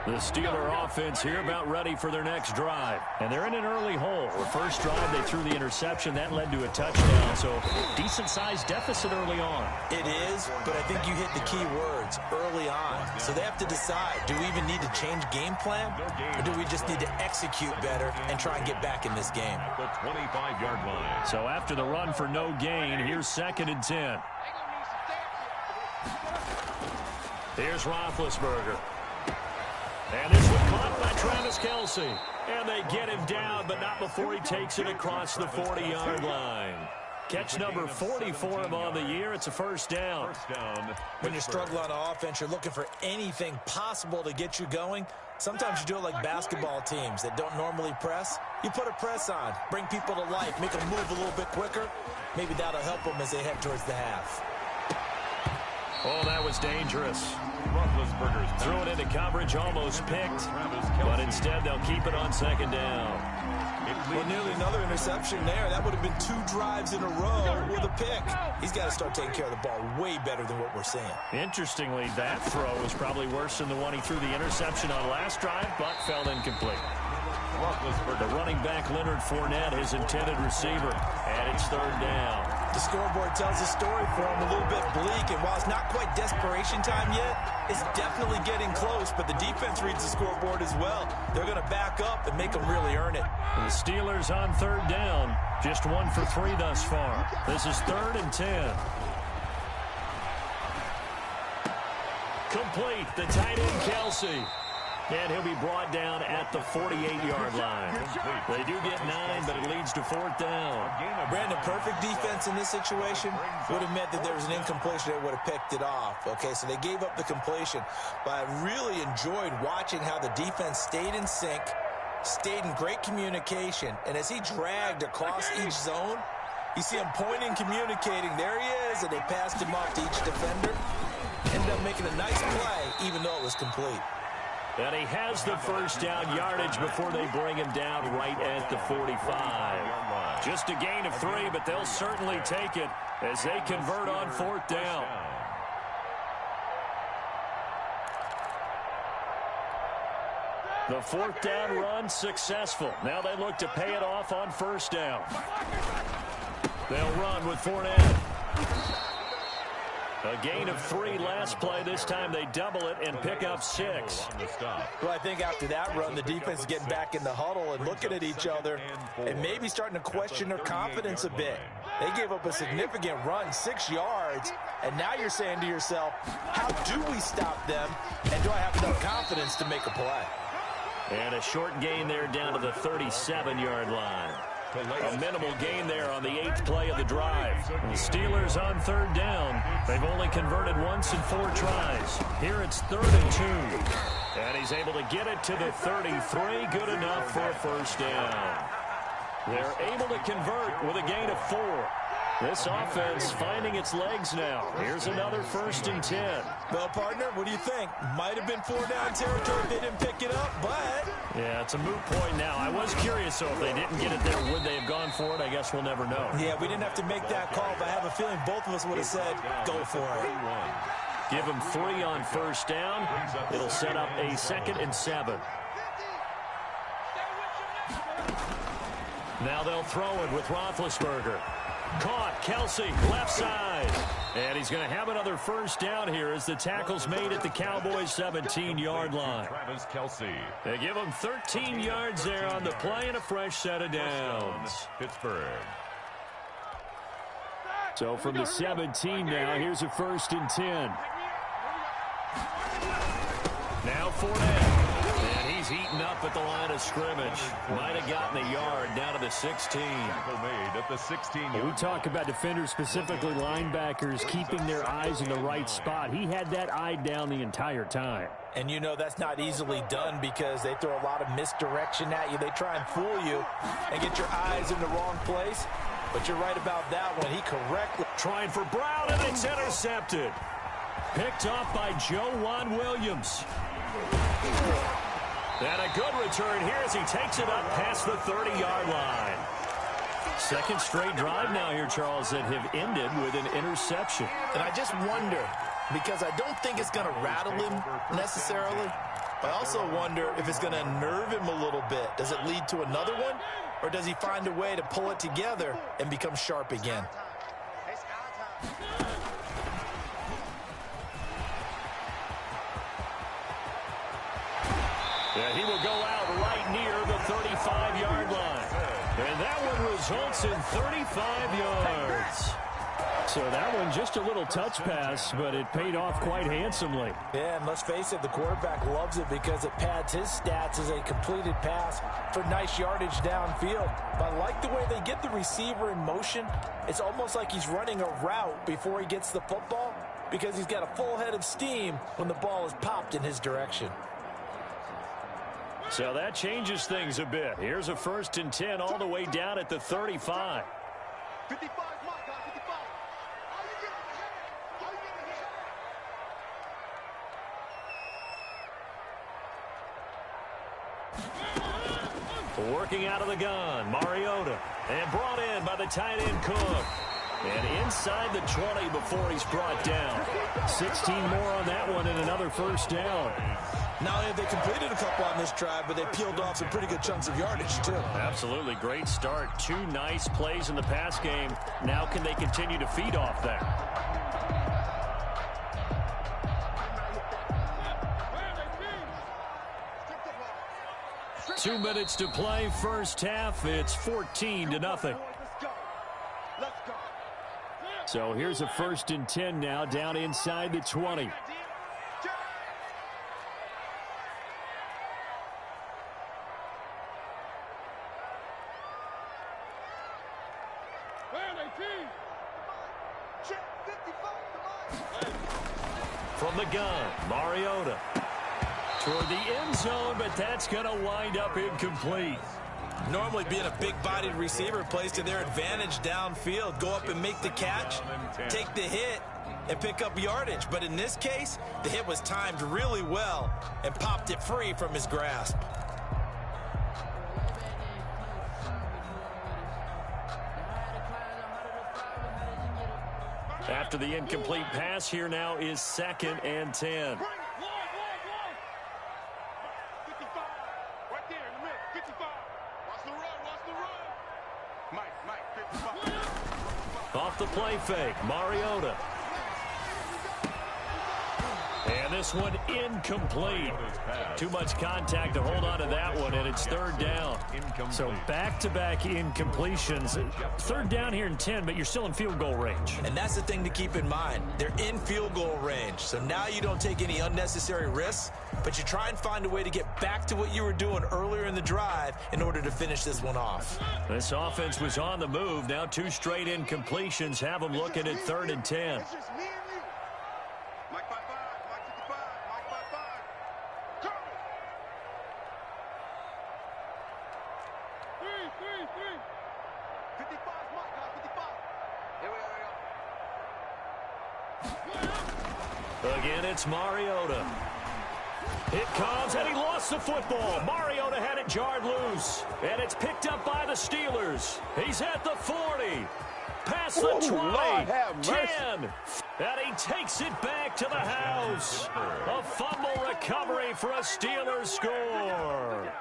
The Steeler offense here about ready for their next drive. And they're in an early hole. The first drive, they threw the interception. That led to a touchdown. So decent-sized deficit early on. It is, but I think you hit the key words, early on. So they have to decide, do we even need to change game plan? Or do we just need to execute better and try and get back in this game? The 25-yard line. So after the run for no gain, here's 2nd and 10. Here's Roethlisberger. And this one caught by Travis Kelce. And they get him down, but not before he takes it across the 40-yard line. Catch number 40 for him on the year. It's a first down. When you're struggling on offense, you're looking for anything possible to get you going. Sometimes you do it like basketball teams that don't normally press. You put a press on, bring people to life, make them move a little bit quicker. Maybe that'll help them as they head towards the half. Oh, that was dangerous. Threw it into coverage, almost picked, but instead they'll keep it on second down. Well, nearly another interception there. That would have been 2 drives in a row with a pick. He's got to start taking care of the ball way better than what we're seeing. Interestingly, that throw was probably worse than the one he threw the interception on last drive, but fell incomplete. The running back, Leonard Fournette, his intended receiver, and it's third down. The scoreboard tells a story for him, a little bit bleak, and while it's not quite desperation time yet, it's definitely getting close, but the defense reads the scoreboard as well. They're going to back up and make them really earn it. And the Steelers on third down, just 1 for 3 thus far. This is 3rd and 10. Complete, the tight end, Kelce. And he'll be brought down at the 48-yard line. They do get 9, but it leads to 4th down. Brandon, perfect defense in this situation would have meant that there was an incompletion. They would have picked it off. Okay, so they gave up the completion. But I really enjoyed watching how the defense stayed in sync, stayed in great communication. And as he dragged across each zone, you see him pointing, communicating. There he is, and they passed him off to each defender. Ended up making a nice play, even though it was complete. And he has the first down yardage before they bring him down right at the 45. Just a gain of 3, but they'll certainly take it as they convert on 4th down. The 4th down run successful. Now they look to pay it off on 1st down. They'll run with Fournette. A gain of 3 last play. This time they double it and pick up 6. Well, I think after that run, the defense is getting back in the huddle and looking at each other and maybe starting to question their confidence a bit. They gave up a significant run, 6 yards, and now you're saying to yourself, how do we stop them, and do I have enough confidence to make a play? And a short gain there down to the 37-yard line. A minimal gain there on the 8th play of the drive. The Steelers on 3rd down. They've only converted once in 4 tries. Here it's 3rd and 2. And he's able to get it to the 33. Good enough for a first down. They're able to convert with a gain of 4. This offense finding its legs now. Here's another 1st and 10. Well, partner, what do you think? Might have been 4-down territory if they didn't pick it up, but... Yeah, it's a moot point now. I was curious, so if they didn't get it there, would they have gone for it? I guess we'll never know. Yeah, we didn't have to make that call, but I have a feeling both of us would have said, go for it. Give them 3 on 1st down. It'll set up a 2nd and 7. Now they'll throw it with Roethlisberger. Caught, Kelce, left side. And he's going to have another first down here as the tackle's made at the Cowboys' 17-yard line. Travis Kelce. They give him 13 yards there on the play and a fresh set of downs. Pittsburgh. So from the 17 now, here's a 1st and 10. Now Fournette. And he's eaten up at the line of scrimmage. Might have gotten a yard down to the 16. Made at the 16. We talk about defenders, specifically linebackers, keeping their eyes in the right spot. He had that eye down the entire time. And you know that's not easily done because they throw a lot of misdirection at you. They try and fool you and get your eyes in the wrong place. But you're right about that one. He correctly trying for Brown, and it's intercepted. Picked off by Joejuan Williams. And a good return here as he takes it up past the 30-yard line. Second straight drive now here, Charles, that have ended with an interception. And I just wonder, because I don't think it's going to rattle him necessarily. I also wonder if it's going to nerve him a little bit. Does it lead to another one? Or does he find a way to pull it together and become sharp again? Yeah, he will go out right near the 35-yard line. And that one results in 35 yards. So that one just a little touch pass, but it paid off quite handsomely. Yeah, and let's face it, the quarterback loves it because it pads his stats as a completed pass for nice yardage downfield. But I like the way they get the receiver in motion. It's almost like he's running a route before he gets the football because he's got a full head of steam when the ball is popped in his direction. So that changes things a bit. Here's a 1st and 10 all the way down at the 35. 55, Mike, 55. Working out of the gun, Mariota. And brought in by the tight end Cook. And inside the 20 before he's brought down. 16 more on that one and another 1st down. Not only have they completed a couple on this drive, but they peeled off some pretty good chunks of yardage, too. Absolutely. Great start. 2 nice plays in the pass game. Now can they continue to feed off that? Two minutes to play. First half. It's 14-0. So here's a 1st and 10 now down inside the 20. From the gun, Mariota. Toward the end zone, but that's going to wind up incomplete. Normally being a big-bodied receiver plays to their advantage downfield. Go up and make the catch, take the hit, and pick up yardage. But in this case, the hit was timed really well and popped it free from his grasp. After the incomplete pass, here now is 2nd and 10. Off the play fake, Mariota. And this one incomplete. Too much contact to hold on to that one, and it's 3rd down. So back-to-back incompletions. 3rd down here in 10, but you're still in field goal range. And that's the thing to keep in mind. They're in field goal range. So now you don't take any unnecessary risks, but you try and find a way to get back to what you were doing earlier in the drive in order to finish this one off. This offense was on the move. Now 2 straight incompletions have them looking at 3rd and 10. Again, it's Mariota. It comes, and he lost the football. Mariota had it jarred loose, and it's picked up by the Steelers. He's at the 40, past the 20, 10, and he takes it back to the house. A fumble recovery for a Steelers score.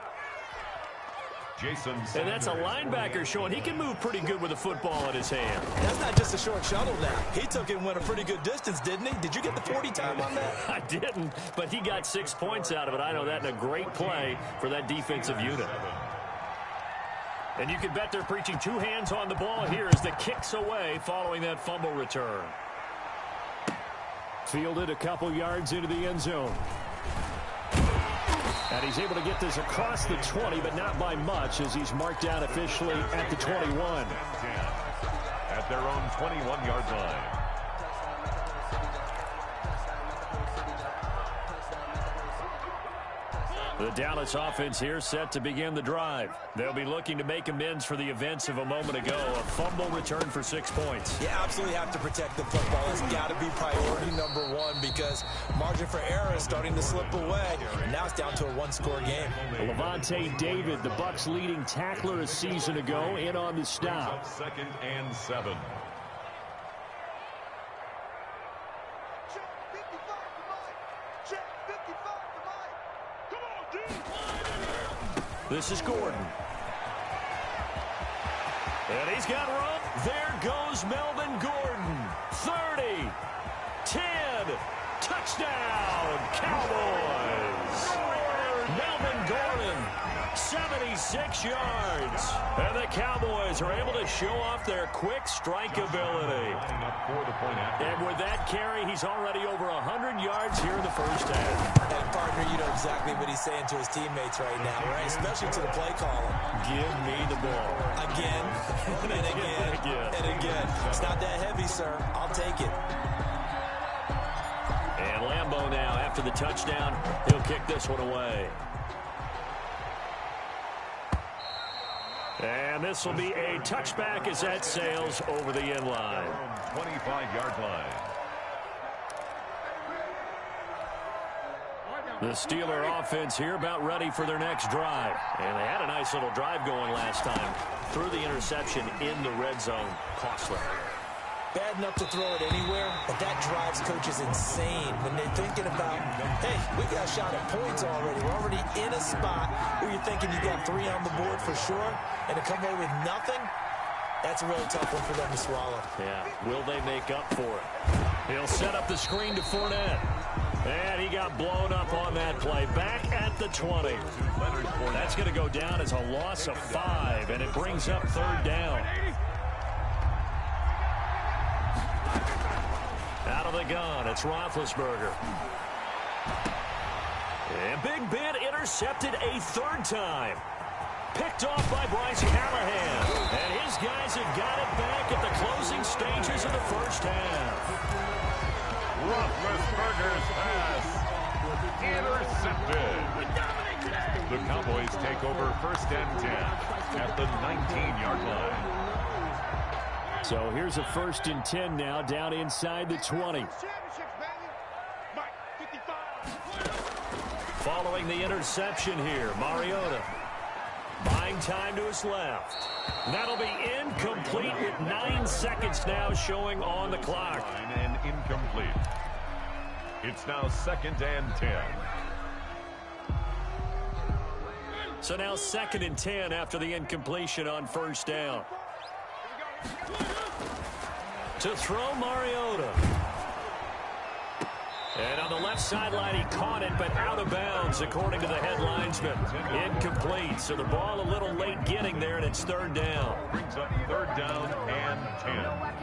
And that's a linebacker showing he can move pretty good with a football in his hand. That's not just a short shuttle now. He took it and went a pretty good distance, didn't he? Did you get the 40 time on that? I didn't, but he got 6 points out of it. I know that in a great play for that defensive unit. And you can bet they're preaching 2 hands on the ball here as the kick's away following that fumble return. Fielded a couple yards into the end zone. And he's able to get this across the 20, but not by much as he's marked out officially at the 21. At their own 21-yard line. The Dallas offense here set to begin the drive. They'll be looking to make amends for the events of a moment ago. A fumble return for 6 points. You absolutely have to protect the football. That's got to be priority number 1 because margin for error is starting to slip away. Now it's down to a 1-score game. Levante David, the Bucs' leading tackler a season ago, in on the stop. 2nd and 7. This is Gordon. And he's got room. There goes Melvin Gordon. 30, 10, touchdown, Cowboys. Melvin Gordon, 76 yards. And the Cowboys are able to show off their quick strike ability. And with that carry, he's already over 100 yards here in the first half. And partner, you know exactly what he's saying to his teammates right now, right? Especially to the play caller. Give me the ball. Again, and again, and again. It's not that heavy, sir. I'll take it. And Lambeau now, after the touchdown, he'll kick this one away. And this will be a touchback as that sails over the end line. 25-yard line. The Steeler offense here about ready for their next drive. And they had a nice little drive going last time. Threw the interception in the red zone. Costly. Bad enough to throw it anywhere, but that drives coaches insane when they're thinking about, hey, we got a shot at points already. We're already in a spot where you're thinking you got 3 on the board for sure, and to come away with nothing, that's a really tough one for them to swallow. Yeah, will they make up for it? He'll set up the screen to Fournette. And he got blown up on that play. Back at the 20. That's going to go down as a loss of 5, and it brings up 3rd down. Out of the gun, it's Roethlisberger. And Big Ben intercepted a 3rd time. Picked off by Bryce Callahan. And his guys have got it back at the closing stages of the first half. Roethlisberger's pass intercepted. The Cowboys take over 1st and 10 at the 19-yard line. So here's a 1st and 10 now, down inside the 20. Following the interception here, Mariota buying time to his left. That'll be incomplete with 9 seconds now showing on the clock. And incomplete. It's now 2nd and 10. So now 2nd and 10 after the incompletion on 1st down. To throw Mariota. And on the left sideline, he caught it, but out of bounds, according to the head linesman. Incomplete, so the ball a little late getting there, and it's 3rd down. Brings up 3rd down and 10.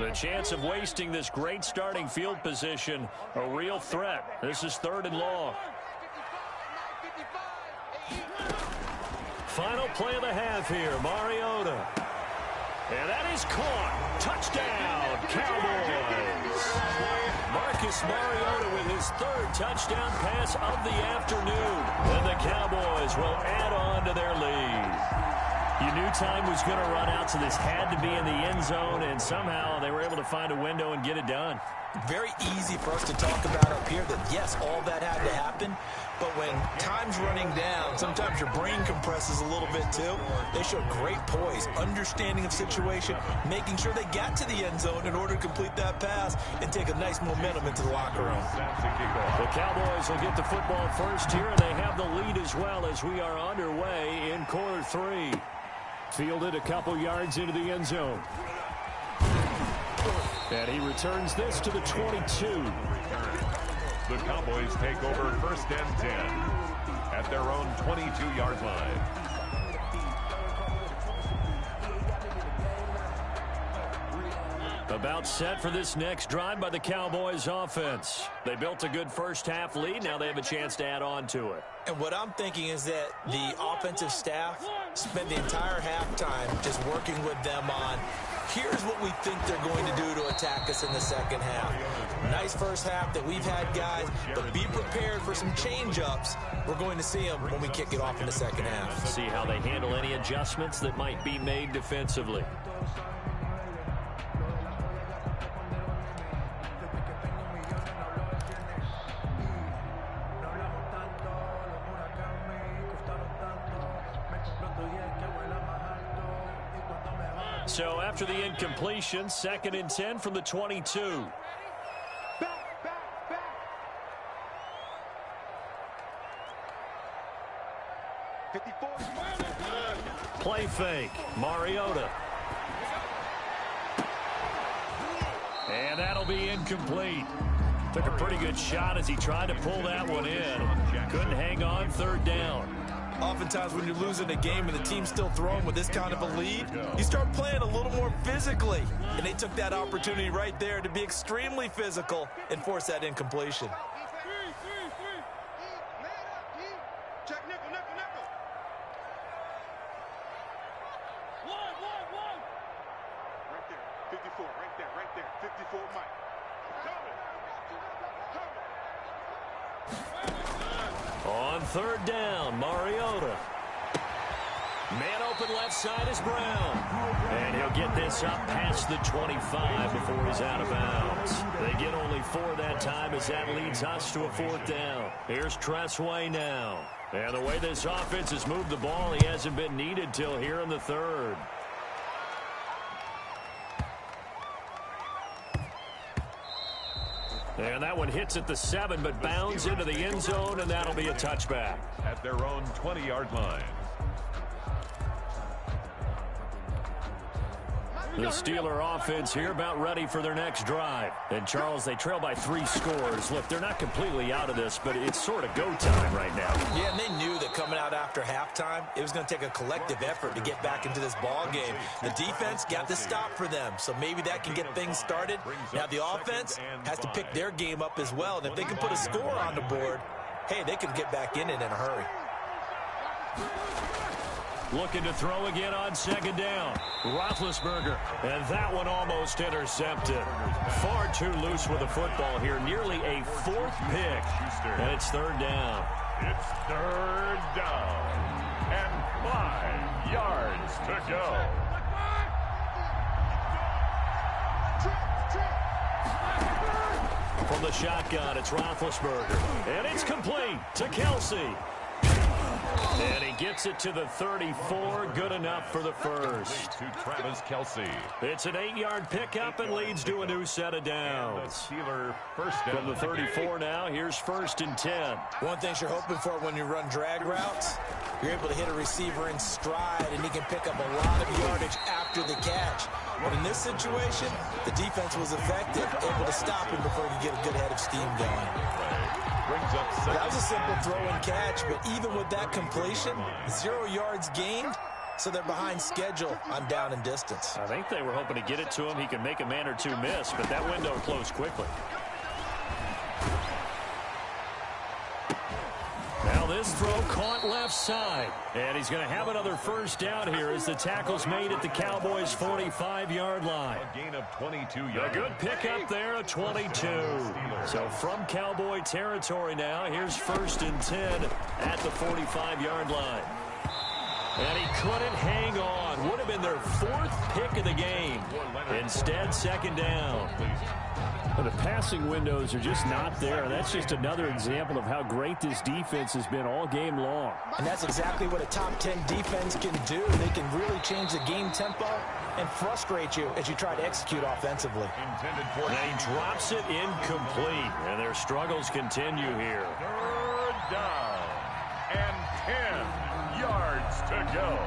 The chance of wasting this great starting field position, a real threat. This is 3rd and long. Final play of the half here, Mariota. And that is caught. Touchdown, Cowboys. Marcus Mariota with his 3rd touchdown pass of the afternoon. And the Cowboys will add on to their lead. You knew time was going to run out, so this had to be in the end zone, and somehow they were able to find a window and get it done. Very easy for us to talk about up here that, yes, all that had to happen, but when time's running down, sometimes your brain compresses a little bit too. They showed great poise, understanding of situation, making sure they got to the end zone in order to complete that pass and take a nice momentum into the locker room. The Cowboys will get the football first here, and they have the lead as well as we are underway in quarter 3. Fielded a couple yards into the end zone. And he returns this to the 22. The Cowboys take over 1st and 10 at their own 22-yard line. About set for this next drive by the Cowboys offense. They built a good first half lead. Now they have a chance to add on to it. And what I'm thinking is that the offensive staff spent the entire halftime just working with them on, here's what we think they're going to do to attack us in the second half. Nice first half that we've had, guys, but be prepared for some change-ups. We're going to see them when we kick it off in the second half. See how they handle any adjustments that might be made defensively. So after the incompletion, 2nd and 10 from the 22. Play fake. Mariota. And that'll be incomplete. Took a pretty good shot as he tried to pull that one in. Couldn't hang on. Third down. Oftentimes when you're losing a game and the team's still throwing with this kind of a lead, you start playing a little more physically. And they took that opportunity right there to be extremely physical and force that incompletion. Check nickel. One. Right there. 54, right there. 54, Mike. On third down, Mariota. Man open left side is Brown. And he'll get this up past the 25 before he's out of bounds. They get only 4 that time as that leads us to a fourth down. Here's Tressway now. And the way this offense has moved the ball, he hasn't been needed till here in the third. And that one hits at the 7, but bounds into the end zone, and that'll be a touchback. At their own 20-yard line. The Steeler offense here about ready for their next drive. And, Charles, they trail by 3 scores. Look, they're not completely out of this, but it's sort of go time right now. Yeah, and they knew that coming out after halftime, it was going to take a collective effort to get back into this ball game. The defense got the stop for them, so maybe that can get things started. Now, the offense has to pick their game up as well, and if they can put a score on the board, hey, they can get back in it in a hurry. Looking to throw again on second down. Roethlisberger, and that one almost intercepted. Far too loose with the football here. Nearly a 4th pick, and it's third down. It's third down, and 5 yards to go. From the shotgun, it's Roethlisberger, and it's complete to Kelsey. And he gets it to the 34. Good enough for the first. To Travis Kelsey. It's an 8-yard pickup and leads to a new set of downs. Steeler first down. From the 34 now, here's 1st and 10. One thing you're hoping for when you run drag routes, you're able to hit a receiver in stride, and he can pick up a lot of yardage after the catch. But in this situation, the defense was effective, able to stop him before he could get a good head of steam going. That was a simple throw and catch, but even with that completion, 0 yards gained, so they're behind schedule on down and distance. I think they were hoping to get it to him. He could make a man or two miss, but that window closed quickly. Now this throw caught left side, and he's going to have another first down here as the tackle's made at the Cowboys' 45-yard line. A gain of 22 yards. A good pickup there, a 22. So from Cowboy territory now, here's 1st and 10 at the 45-yard line. And he couldn't hang on. Would have been their 4th pick of the game. Instead, second down. But the passing windows are just not there. That's just another example of how great this defense has been all game long. And that's exactly what a top 10 defense can do. They can really change the game tempo and frustrate you as you try to execute offensively. And he drops it incomplete. And their struggles continue here. Third down and 10 yards to go.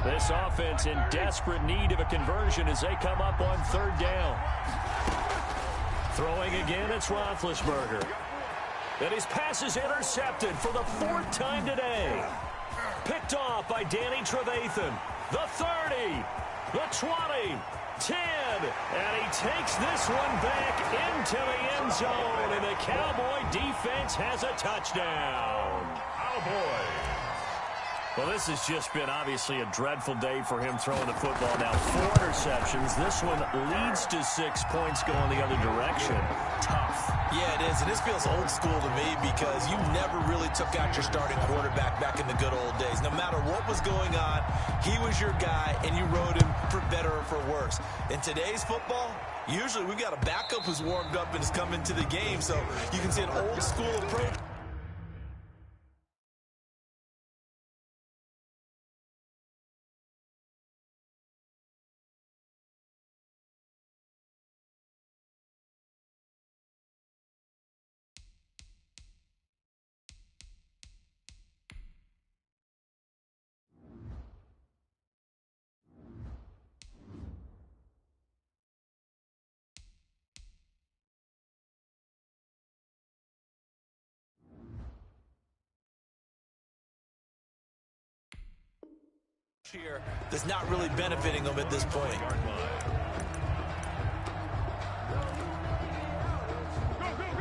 This offense in desperate need of a conversion as they come up on third down. Throwing again, it's Roethlisberger. And his pass is intercepted for the 4th time today. Picked off by Danny Trevathan. The 30, the 20, 10. And he takes this one back into the end zone. And the Cowboy defense has a touchdown. Cowboys. Well, this has just been obviously a dreadful day for him throwing the football. Now 4 interceptions. This one leads to 6 points going the other direction. Tough. Yeah, it is. And this feels old school to me because you never really took out your starting quarterback back in the good old days. No matter what was going on, he was your guy, and you rode him for better or for worse. In today's football, usually we've got a backup who's warmed up and has come into the game. So you can see an old school approach. Here that's not really benefiting them at this point.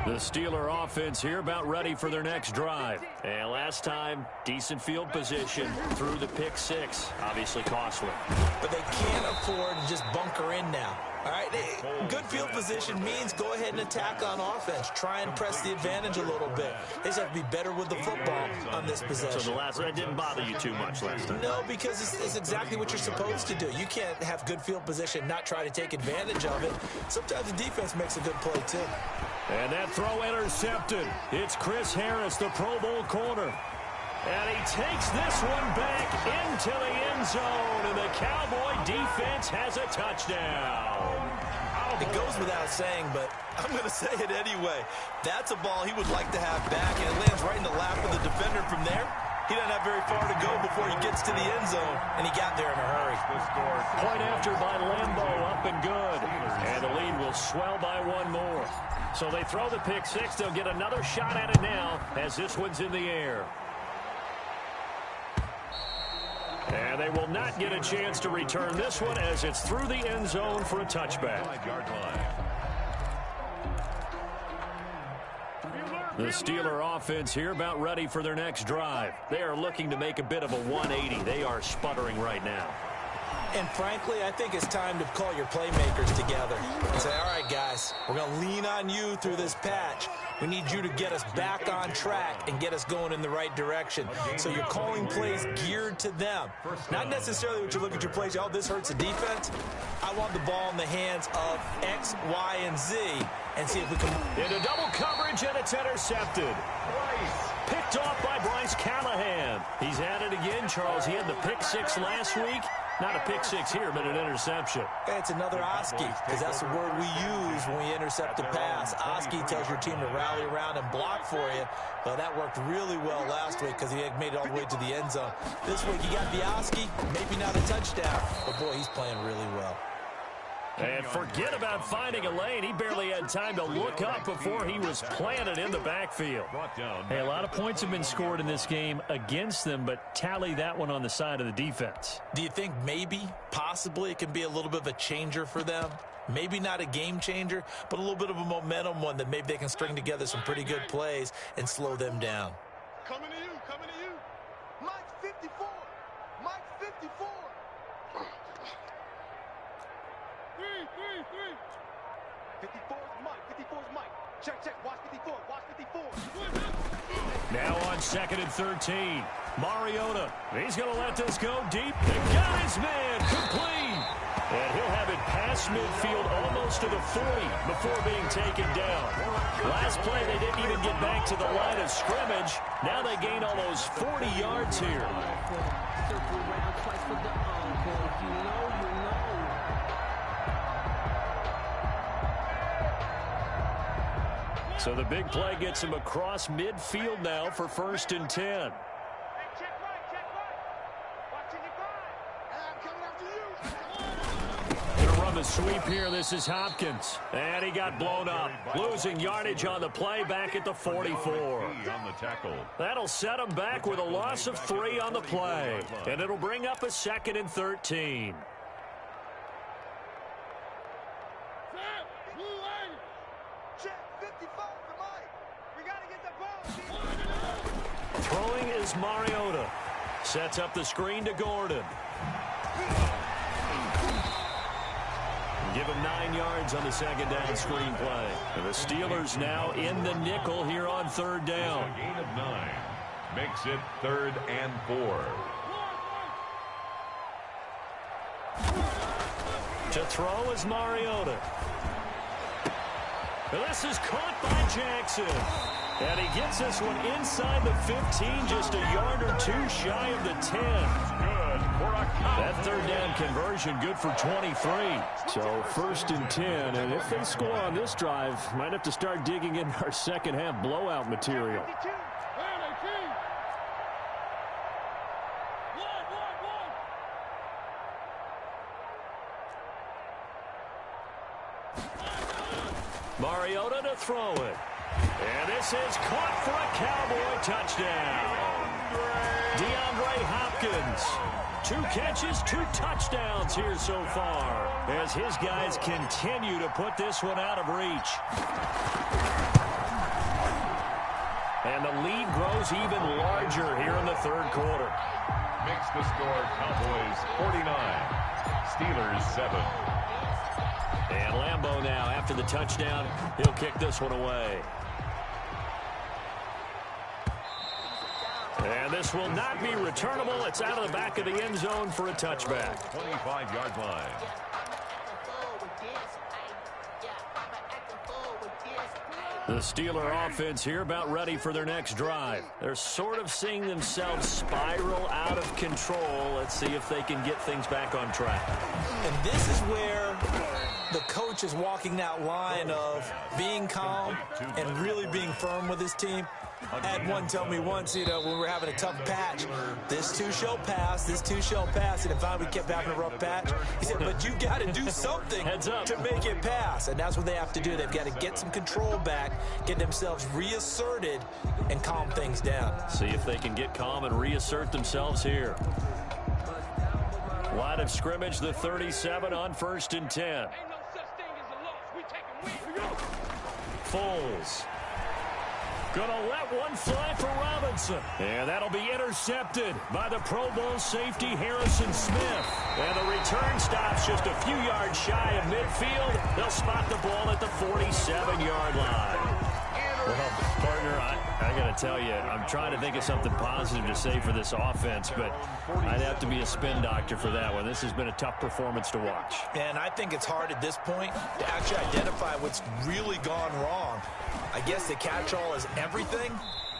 The Steeler offense here about ready for their next drive. And last time, decent field position through the pick six. Obviously costly. But they can't afford to just bunker in now. All right, good field position means go ahead and attack on offense. Try and press the advantage a little bit. They just have to be better with the football on this possession. So that didn't bother you too much last time? No, because it's exactly what you're supposed to do. You can't have good field position, not try to take advantage of it. Sometimes the defense makes a good play, too. And that throw intercepted. It's Chris Harris, the Pro Bowl corner. And he takes this one back into the end zone, and the Cowboy defense has a touchdown. It goes without saying, but I'm going to say it anyway. That's a ball he would like to have back, and it lands right in the lap of the defender from there. He doesn't have very far to go before he gets to the end zone, and he got there in a hurry. Point after by Lambo, up and good. And the lead will swell by one more. So they throw the pick six. They'll get another shot at it now as this one's in the air. And they will not get a chance to return this one as it's through the end zone for a touchback. The Steeler offense here about ready for their next drive. They are looking to make a bit of a 180. They are sputtering right now. And frankly, I think it's time to call your playmakers together and say, all right, guys, we're going to lean on you through this patch. We need you to get us back on track and get us going in the right direction. So you're calling plays geared to them. Not necessarily what you look at your plays, oh, this hurts the defense. I want the ball in the hands of X, Y, and Z and see if we can. Into double coverage, and it's intercepted. Picked off by Bryce Callahan. He's at it again, Charles. He had the pick six last week. Not a pick six here, but an interception. It's another Oski, because that's the word we use when we intercept a pass. Oski tells your team to rally around and block for you. Well, that worked really well last week because he had made it all the way to the end zone. This week, he got the Oski, maybe not a touchdown, but boy, he's playing really well. And forget about finding a lane. He barely had time to look up before he was planted in the backfield. Hey, a lot of points have been scored in this game against them, but tally that one on the side of the defense. Do you think maybe, possibly, it can be a little bit of a changer for them? Maybe not a game changer, but a little bit of a momentum one that maybe they can string together some pretty good plays and slow them down. Coming to you, coming to you. Mike 54. Mike 54. 54 is Mike. 54 is Mike. Check, check. Watch 54. Watch 54. Now on 2nd and 13. Mariota. He's going to let this go deep. And got his man. Complete. And he'll have it past midfield almost to the 40 before being taken down. Last play, they didn't even get back to the line of scrimmage. Now they gain almost 40 yards here. Circle around twice for the encore. If you know, you know. So the big play gets him across midfield now for 1st and 10. Gonna run the sweep here. This is Hopkins. And he got blown up. Losing yardage on the play back at the 44. That'll set him back with a loss of 3 on the play. And it'll bring up a 2nd and 13. Throwing is Mariota. Sets up the screen to Gordon. Give him 9 yards on the 2nd down screen play. And the Steelers now in the nickel here on 3rd down. A gain of 9 makes it 3rd and 4. To throw is Mariota. This is caught by Jackson. And he gets this one inside the 15, just a yard or 2 shy of the 10. Good for a count. That 3rd down conversion good for 23. So 1st and 10, and if they score on this drive, might have to start digging in our 2nd half blowout material. Mariota to throw it. And this is caught for a Cowboy touchdown. DeAndre Hopkins. 2 catches, 2 touchdowns here so far as his guys continue to put this one out of reach. And the lead grows even larger here in the third quarter. Makes the score Cowboys 49, Steelers 7. And Lambeau now, after the touchdown, he'll kick this one away. And this will not be returnable. It's out of the back of the end zone for a touchback. 25-yard line. The Steeler offense here about ready for their next drive. They're sort of seeing themselves spiral out of control. Let's see if they can get things back on track. And this is where the coach is walking that line of being calm and really being firm with his team. I had one tell me once, when we were having a tough patch, this too shall pass, this too shall pass. And finally we kept having a rough patch. He said, but you got to do something to make it pass. And that's what they have to do. They've got to get some control back, get themselves reasserted, and calm things down. See if they can get calm and reassert themselves here. Line of scrimmage, the 37 on 1st and 10. Foles. Gonna let one fly for Robinson. And that'll be intercepted by the Pro Bowl safety Harrison Smith. And the return stops just a few yards shy of midfield. They'll spot the ball at the 47-yard line. Well, partner, I got to tell you, I'm trying to think of something positive to say for this offense, but I'd have to be a spin doctor for that one. This has been a tough performance to watch. And I think it's hard at this point to actually identify what's really gone wrong. I guess the catch-all is everything.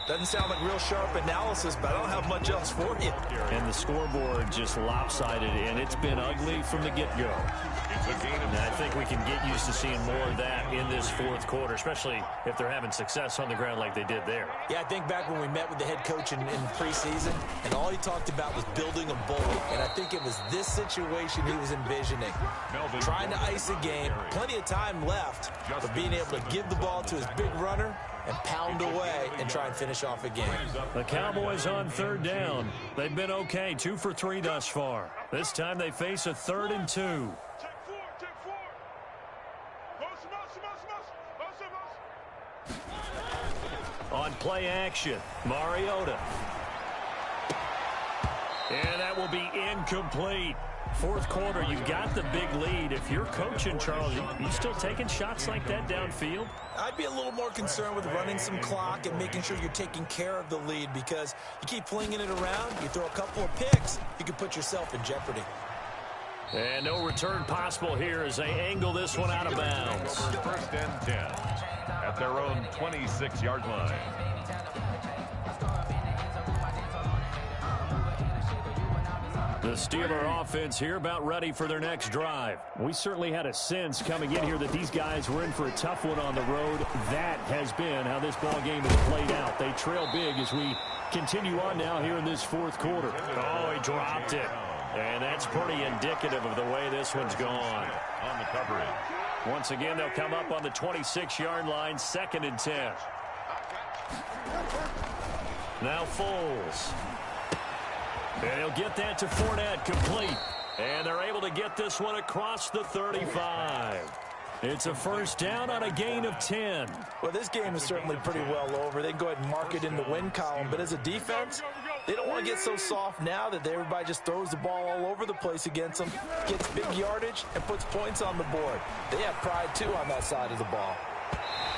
Doesn't sound like real sharp analysis, but I don't have much else for you. And the scoreboard just lopsided, and it's been ugly from the get-go. And I think we can get used to seeing more of that in this fourth quarter, especially if they're having success on the ground like they did there. Yeah, I think back when we met with the head coach in preseason, and all he talked about was building a bowl. And I think it was this situation he was envisioning. Trying to ice a game, plenty of time left, but being able to give the ball to his big runner and pound away and try and finish off a game. The Cowboys on 3rd down. They've been okay, 2 for 3 thus far. This time they face a 3rd and 2. On play action, Mariota. And that will be incomplete. Fourth quarter, you've got the big lead. If you're coaching, Charles, you still taking shots like that downfield? I'd be a little more concerned with running some clock and making sure you're taking care of the lead, because you keep flinging it around, you throw a couple of picks, you can put yourself in jeopardy. And no return possible here as they angle this one out of bounds. 1st and 10 at their own 26-yard line. The Steeler offense here about ready for their next drive. We certainly had a sense coming in here that these guys were in for a tough one on the road. That has been how this ball game has played out. They trail big as we continue on now here in this fourth quarter. Oh, he dropped it. And that's pretty indicative of the way this one's gone. On the coverage. Once again, they'll come up on the 26-yard line, 2nd and 10. Now Foles. And he'll get that to Fournette, complete. And they're able to get this one across the 35. It's a 1st down on a gain of 10. Well, this game is certainly pretty well over. They can go ahead and mark it in the win column. But as a defense, they don't want to get so soft now that everybody just throws the ball all over the place against them, gets big yardage, and puts points on the board. They have pride, too, on that side of the ball.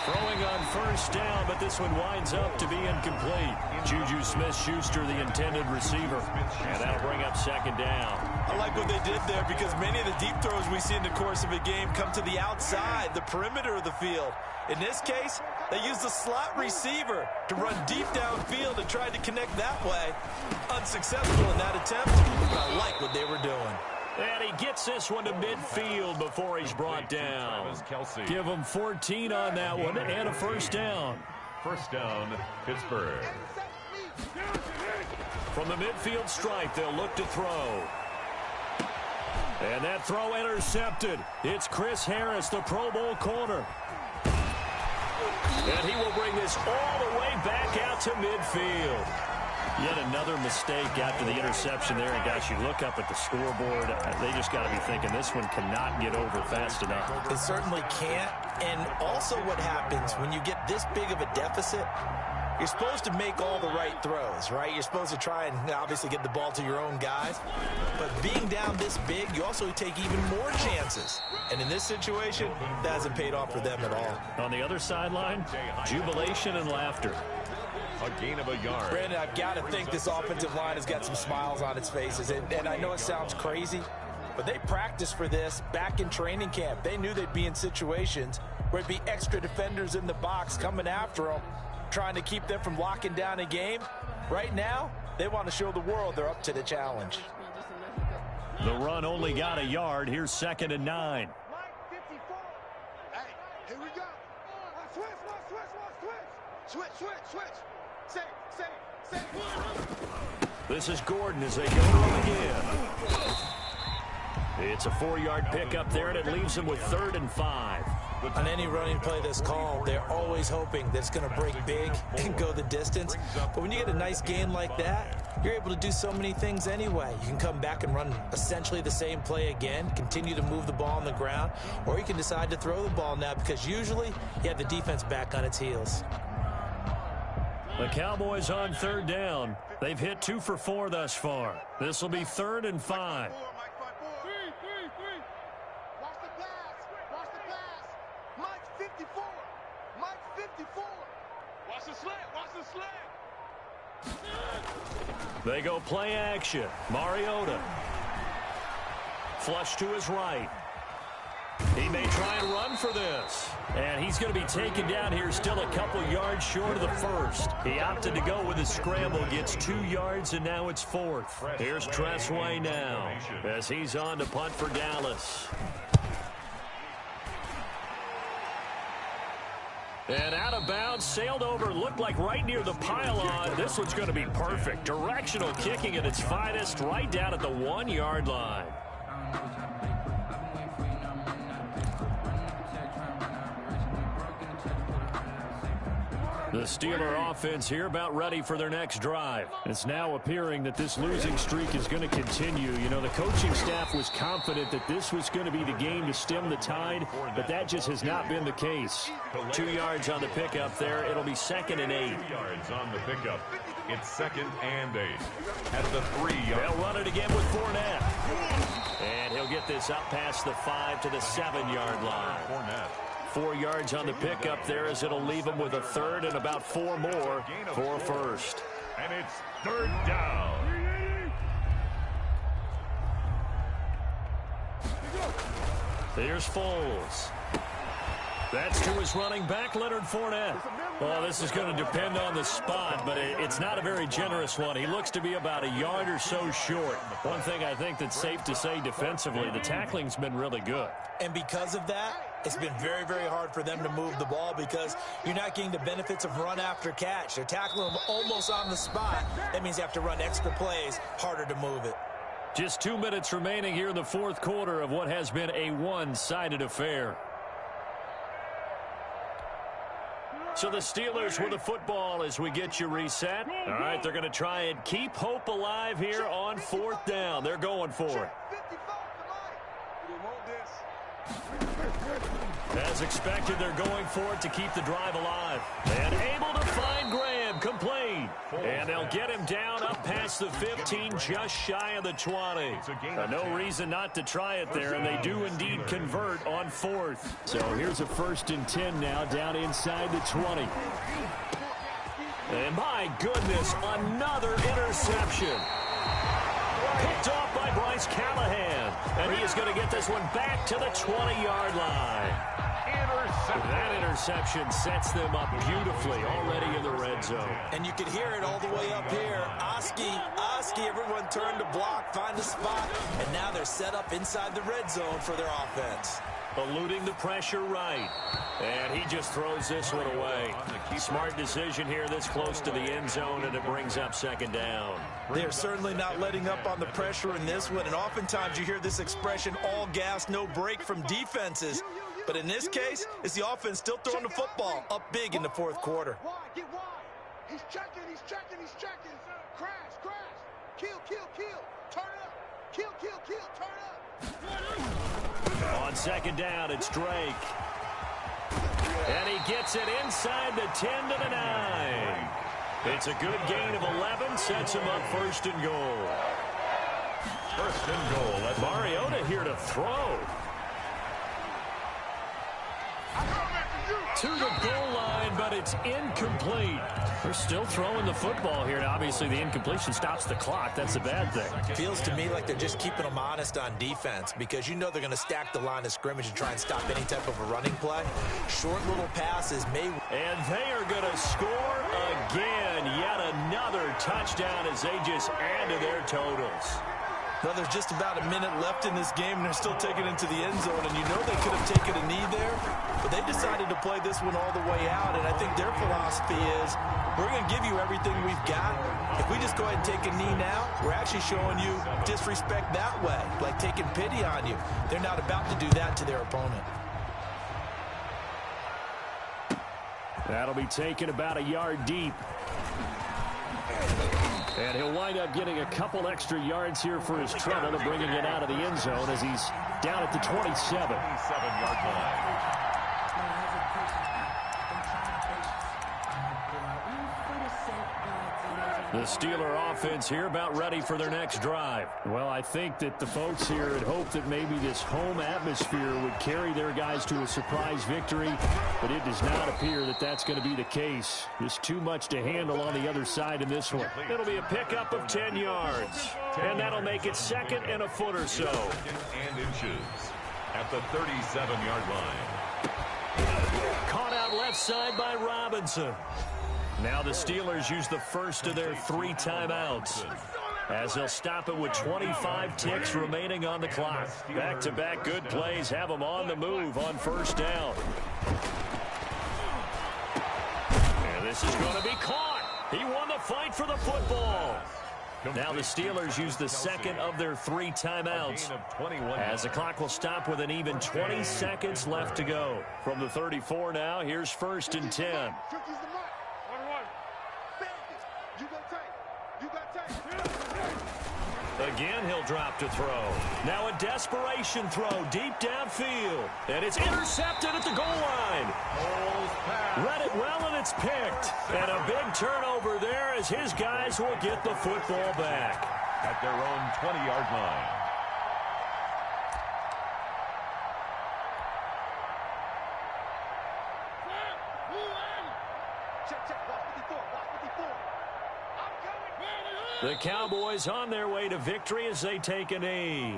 Throwing on 1st down, but this one winds up to be incomplete. Juju Smith-Schuster, the intended receiver. And that'll bring up 2nd down. I like what they did there, because many of the deep throws we see in the course of a game come to the outside, the perimeter of the field. In this case, they used the slot receiver to run deep downfield and tried to connect that way. Unsuccessful in that attempt, but I like what they were doing. And he gets this one to midfield before he's brought down. Give him 14 on that one and a 1st down. 1st down, Pittsburgh. From the midfield stripe, they'll look to throw. And that throw intercepted. It's Chris Harris, the Pro Bowl corner. And he will bring this all the way back out to midfield. Yet another mistake after the interception there. And, guys, you look up at the scoreboard. They just got to be thinking this one cannot get over fast enough. It certainly can't. And also what happens when you get this big of a deficit, you're supposed to make all the right throws, right? You're supposed to try and obviously get the ball to your own guys. But being down this big, you also take even more chances. And in this situation, that hasn't paid off for them at all. On the other sideline, jubilation and laughter. A gain of a yard. Brandon, I've got to think this offensive line has got some smiles on its faces. And I know it sounds crazy, but they practiced for this back in training camp. They knew they'd be in situations where it'd be extra defenders in the box coming after them, trying to keep them from locking down a game. Right now, they want to show the world they're up to the challenge. The run only got a yard. Here's 2nd and 9. Hey, here we go. Switch. Say. This is Gordon as they go to him again. It's a 4-yard pickup there, and it leaves him with 3rd and 5. On any running play that's called, they're always hoping that it's going to break big and go the distance. But when you get a nice gain like that, you're able to do so many things anyway. You can come back and run essentially the same play again, continue to move the ball on the ground, or you can decide to throw the ball now because usually you have the defense back on its heels. The Cowboys on 3rd down. They've hit 2 for 4 thus far. This will be 3rd and 5. They go play action. Mariota. Flush to his right. He may try and run for this. And he's going to be taken down here, still a couple yards short of the first. He opted to go with his scramble, gets 2 yards, and now it's 4th. Here's Tressway now as he's on to punt for Dallas. And out of bounds, sailed over, looked like right near the pylon. This one's going to be perfect. Directional kicking at its finest, right down at the 1-yard line. The Steeler offense here about ready for their next drive. It's now appearing that this losing streak is going to continue. You know, the coaching staff was confident that this was going to be the game to stem the tide, but that just has not been the case. 2 yards on the pickup there. It'll be 2nd and 8. 2 yards on the pickup. It's 2nd and 8. At the 3-yard. They'll run it again with Fournette. And he'll get this up past the 5 to the 7-yard line. Fournette. 4 yards on the pickup there as it'll leave him with a 3rd and about 4 more for a first. And it's 3rd down. Here's Foles. That's to his running back, Leonard Fournette. Well, this is going to depend on the spot, but it's not a very generous one. He looks to be about a yard or so short. One thing I think that's safe to say defensively, the tackling's been really good. And because of that, it's been very, very hard for them to move the ball because you're not getting the benefits of run after catch. They're tackling them almost on the spot. That means you have to run extra plays, harder to move it. Just 2 minutes remaining here in the 4th quarter of what has been a one-sided affair. So the Steelers with the football as we get you reset. All right, they're going to try and keep hope alive here on 4th down. They're going for it. As expected, they're going for it to keep the drive alive. And able to find Graham, complete. And they'll get him down up past the 15, just shy of the 20. No reason not to try it there, and they do indeed convert on 4th. So here's a 1st and 10 now, down inside the 20. And my goodness, another interception. Picked off by Bryce Callahan. And he is going to get this one back to the 20-yard line. That interception sets them up beautifully already in the red zone. And you can hear it all the way up here. Oski, everyone turned to block, find a spot, and now they're set up inside the red zone for their offense. Eluding the pressure right. And he just throws this one away. Smart decision here this close to the end zone, and it brings up 2nd down. They're certainly not letting up on the pressure in this one, and oftentimes you hear this expression, all gas, no break from defenses. But in this case, it's the offense still throwing the football up big in the 4th quarter. He's checking. On second down, it's Drake. And he gets it inside the 10 to the 9. It's a good gain of 11, sets him up first and goal. First and goal. Mariota here to throw. To the goal line, but it's incomplete. They're still throwing the football here. Now, obviously, the incompletion stops the clock. That's a bad thing. Feels to me like they're just keeping them honest on defense because you know they're going to stack the line of scrimmage and try and stop any type of a running play. Short little passes may... And they are going to score again. Yet another touchdown as they just add to their totals. Well, there's just about a minute left in this game, and they're still taking it into the end zone. And you know they could have taken a knee there, but they decided to play this one all the way out. And I think their philosophy is, we're going to give you everything we've got. If we just go ahead and take a knee now, we're actually showing you disrespect that way, like taking pity on you. They're not about to do that to their opponent. That'll be taken about a yard deep. And he'll wind up getting a couple extra yards here for his trouble to bringing it out of the end zone as he's down at the 27. 27-yard line. The Steeler offense here about ready for their next drive. Well, I think that the folks here had hoped that maybe this home atmosphere would carry their guys to a surprise victory, but it does not appear that that's going to be the case. Just too much to handle on the other side in this one. It'll be a pickup of 10 yards, and that'll make it second and a foot or so. And inches at the 37-yard line. Caught out left side by Robinson. Now the Steelers use the first of their 3 timeouts as they'll stop it with 25 ticks remaining on the clock. Back-to-back good plays have them on the move on first down. And this is going to be caught. He won the fight for the football. Now the Steelers use the second of their 3 timeouts as the clock will stop with an even 20 seconds left to go. From the 34 now, here's first and 10. Again, he'll drop to throw. Now a desperation throw deep downfield. And it's intercepted at the goal line. Read it well, and it's picked. And a big turnover there as his guys will get the football back. At their own 20-yard line. The Cowboys on their way to victory as they take a knee.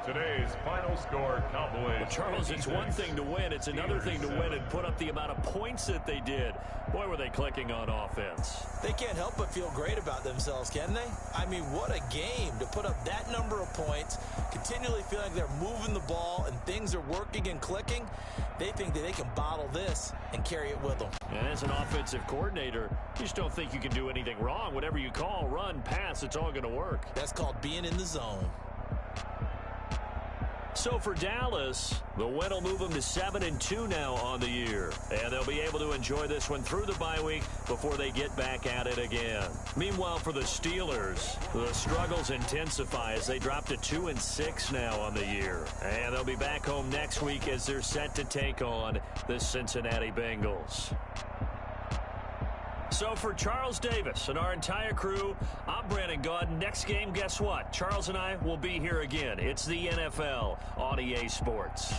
Today's final score, Cowboys. Well, Charles, it's one thing to win. It's another thing to win and put up the amount of points that they did. Boy, were they clicking on offense. They can't help but feel great about themselves, can they? I mean, what a game to put up that number of points, continually feeling like they're moving the ball and things are working and clicking. They think that they can bottle this and carry it with them. And as an offensive coordinator, you just don't think you can do anything wrong. Whatever you call, run, pass, it's all going to work. That's called being in the zone. So for Dallas, the win will move them to 7-2 now on the year. And they'll be able to enjoy this one through the bye week before they get back at it again. Meanwhile, for the Steelers, the struggles intensify as they drop to 2-6 now on the year. And they'll be back home next week as they're set to take on the Cincinnati Bengals. So for Charles Davis and our entire crew, I'm Brandon Gaudin. Next game, guess what? Charles and I will be here again. It's the NFL on EA Sports.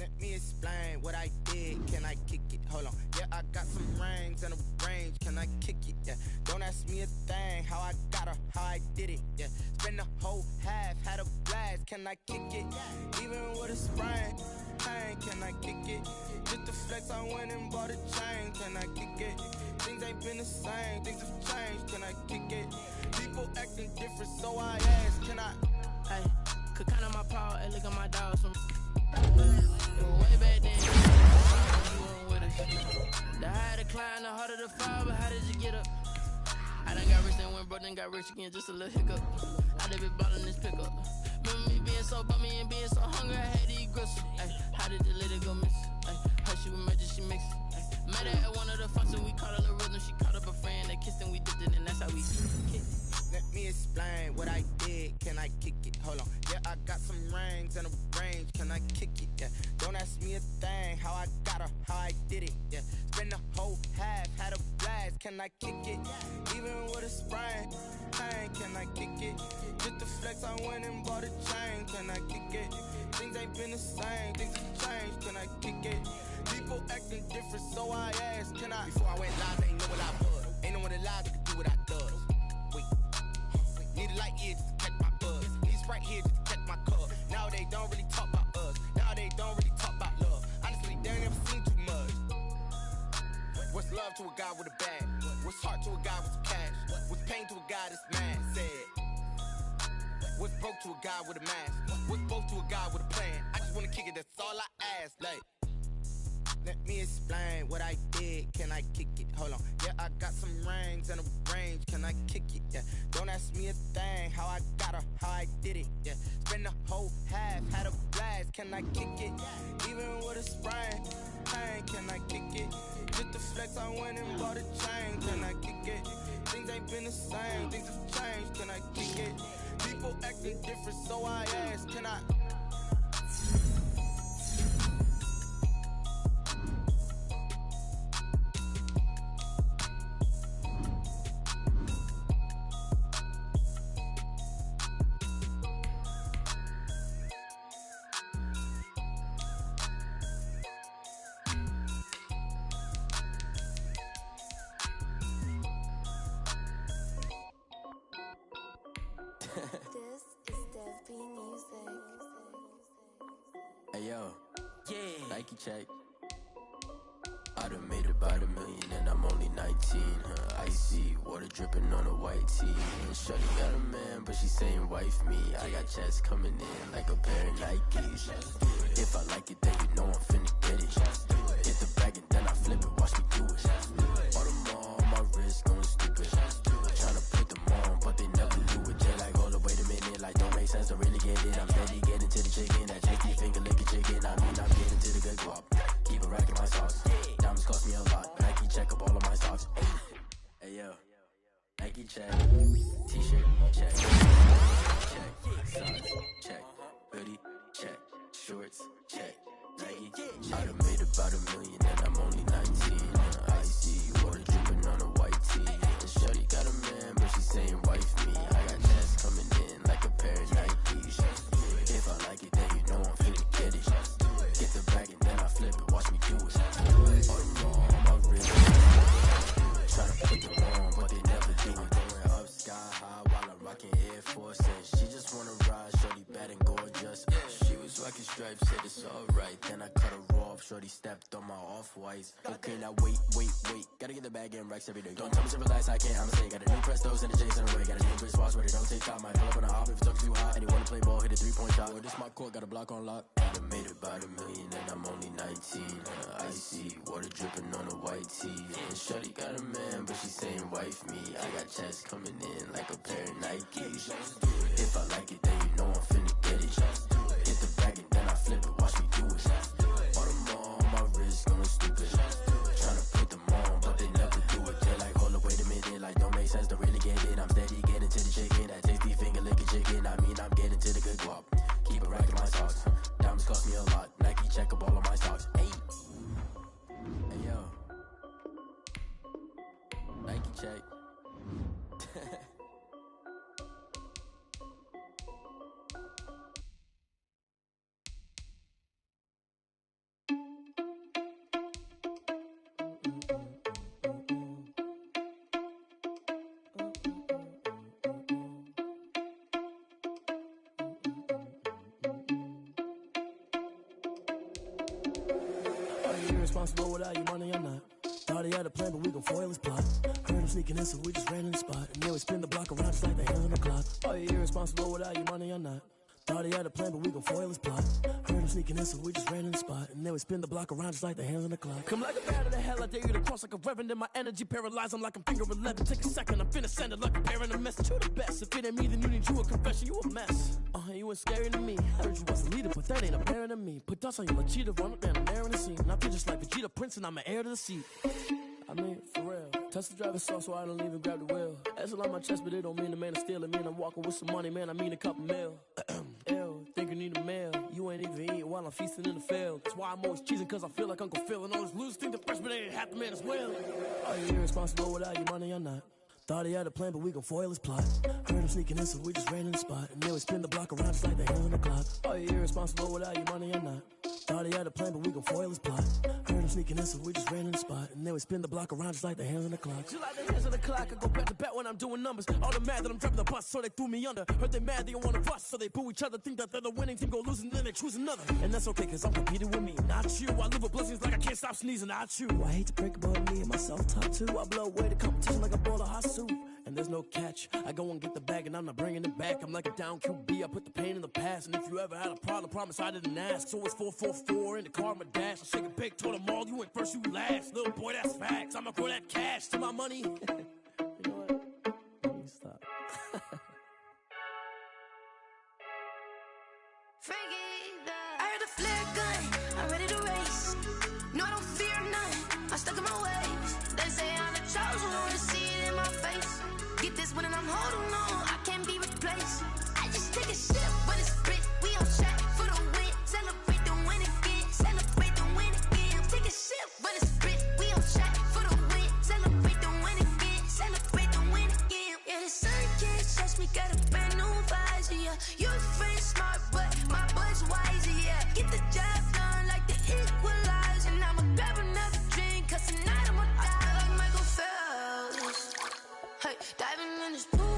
Let me explain what I did. Can I kick it? Hold on. Yeah, I got some rings and a range. Can I kick it? Yeah. Don't ask me a thing. How I got her, how I did it. Yeah. Spend the whole half, had a blast. Can I kick it? Even with a sprain. Pain, can I kick it? Just to flex, I went and bought a chain. Can I kick it? Things ain't been the same. Things have changed. Can I kick it? People acting different, so I ask. Can I? Hey, could count on my paw and look at my dogs from way back then. You weren't with us. The higher the climb, the harder the fall, but how did you get up? I done got rich and went broke, then got rich again, just a little hiccup. I done been ballin' this pickup. Remember me being so bummy and being so hungry, I had to eat gristle. Ay, how did the lady go miss? Ay, how she was magic, she mixed. Met her at one of the functions, we caught a little rhythm. She caught up a friend, they kissed and we dipped it, and that's how we kicked. Let me explain what I did. Can I kick it? Hold on. Yeah, I got some rings and a range. Can I kick it? Yeah. Don't ask me a thing. How I got her, how I did it. Yeah. Spend the whole half, had a blast. Can I kick it? Even with a sprain. Pain, can I kick it? Just to flex, I went and bought a chain. Can I kick it? Things ain't been the same. Things have changed. Can I kick it? People acting different, so I asked. Can I? Before I went live, ain't know what I was. Ain't no one alive that could do what I does. Wait. Need a light here just to catch my buzz. Need Sprite here just to catch my cup. Now they don't really talk about us. Now they don't really talk about love. Honestly, they ain't never seen too much. What's love to a guy with a bag? What's heart to a guy with some cash? What's pain to a guy that's mad? Said. What's broke to a guy with a mask? What's broke to a guy with a plan? I just wanna kick it, that's all I ask. Like, let me explain what I did. Can I kick it? Hold on. Yeah, I got some rings and a range. Can I kick it? Yeah. Don't ask me a thing. How I got her, how I did it. Yeah. Spend the whole half, had a blast. Can I kick it? Even with a sprain. Pain, can I kick it? Just to flex, I went and bought a chain. Can I kick it? Things ain't been the same. Things have changed. Can I kick it? People acting different, so I ask. Can I? Hey yo, yeah. Nike check. I done made about $1 million and I'm only 19. Icy water dripping on a white tee. And shorty got a man, but she saying wife me. I got checks coming in like a pair of Nikes. If I like it, then you know I'm finna get it. Get the bag and then I flip it. Watch me do it. All them on my wrist going stupid. Tryna put them on, but they never do it. They like, hold up, wait a minute. Like, don't make sense to really get it. I'm steady getting to the chicken. That tasty finger licking chicken. I mean, I'm getting to the good guap. Keep a rack in my sauce. Diamonds cost me a lot. Nike check up all of my stocks. Hey yo, Nike check. T-shirt check. Check. Socks check. Hoodie check. Shorts check. Nike. I done made about $1 million and I'm only 19. Icy water dripping on a white tee. And shorty got a man, but she saying wife me. I got checks coming in like a pair of Nikes. If I like it, then you know I'm finna get it. Get the bag and then I flip it. Watch me do it. All them on my wrist. Tryna put them on, but they never do it. Going up sky high while I'm rocking Air Force. And she just wanna ride, shorty bad and gorgeous. She was rocking stripes, said it's alright. Then I cut her off, shorty stepped on my off-whites. Okay, now wait. Gotta get the bag and racks every day. Don't tell me to relax, I can't, I'ma say. Got a new Prestos and a Jason away. Got a new Chris Watch, but it don't take time. Might pull up on a hop if it's up too hot. And you wanna play ball, hit a 3-point shot. Or this my court, got a block on lock. I done made about $1 million and I'm only 19. Icy water dripping on a white tee. And shorty got a man, but she saying wife me. I got checks coming in like a pair of Nikes. If I like it, then you know I'm finna get it. Get the bag and then I flip it. Watch me do it. All them on my wrist going stupid. Tryna put them on, but they never do it. They like, hold up, wait a minute. Like, don't make sense to really get it. I'm steady getting to the chicken. That tasty finger licking chicken. I mean, I'm getting to the good guap. Keep a rack in my socks. Diamonds cost me a lot. Nike check up all of my stocks. Hey yo, Nike check. irresponsible without your money or not. Thought he had a plan, but we gon' foil his plot. Heard him sneaking in, so we just ran in the spot. And then we spin the block around just like the hands on the clock. Are you irresponsible without your money or not? Thought he had a plan, but we gon' foil his plot. Heard him sneaking in, so we just ran in the spot. And then we spin the block around just like the hands on the clock. Come like a bat of the hell, I dare you to cross like a reverend. In my energy paralyzed, I'm like I'm finger 11. Take a second, I'm finna send it like a parent a message. You the best, if it ain't me, then you need you a confession. You a mess, you ain't scary to me. Heard you was a leader, but that ain't apparent to me. Put dust on you like cheetah, run up down the air in the scene. And I feel just like Vegeta Prince, and I'm an heir to the seat. I mean, for real. Touch the driver's sauce, so I don't even grab the wheel. That's on my chest, but it don't mean the man is stealing. Man, I'm walking with some money, man, I mean a couple mil. Ew, think you need a meal. You ain't even eating while I'm feasting in the field. That's why I'm always cheesing, cause I feel like Uncle Phil. And all those losers think the freshman ain't half the man as well. Are you irresponsible without your money or not? Thought he had a plan, but we gon' foil his plot. Heard him sneaking in, so we just ran in the spot. And then we spin the block around just like the hands on the clock. Are you irresponsible without your money or not? Thought he had a plan, but we gon' foil his plot. Heard him sneaking in, so we just ran in the spot. And then we spin the block around just like the hands on the clock. Just like the hands on the clock, I go back to back when I'm doing numbers. All the mad that I'm driving the bus, so they threw me under. Heard they mad, they don't wanna bust, so they boo each other. Think that they're the winning team, go losing, then they choose another. And that's okay, cause I'm competing with me, not you. I live with blessings like I can't stop sneezing, not you. I hate to break about me and my self-talk too. I blow away the competition like a bowl of hot soup. And there's no catch. I go and get the bag and I'm not bringing it back. I'm like a down QB, I put the pain in the past. And if you ever had a problem, promise I didn't ask. So it's 444 in the car, my dash. I shake a big, told them all, you went first, you last. Little boy, that's facts. I'ma grow that cash to my money. You know what? Let me stop. I heard a flare gun, I'm ready to race. No, I don't fear none, I'm stuck in my ways. They say I'm the chosen one, to see it in my face. Get this one and I'm holding on, I can't be replaced. I just take a sip, but it's spit, we on track for the win. Celebrate the win again, celebrate the win again. Take a sip, but it's spit, we on track for the win. Celebrate the win again, celebrate the win again. Yeah, the sun can't touch me, got a brand new visor, yeah. Your friend smart, but my boy's wiser, yeah. Get the job done like the equalizer. And I'ma grab another drink, cause tonight I'ma die like Michael Phelps. Hey, diving in this pool.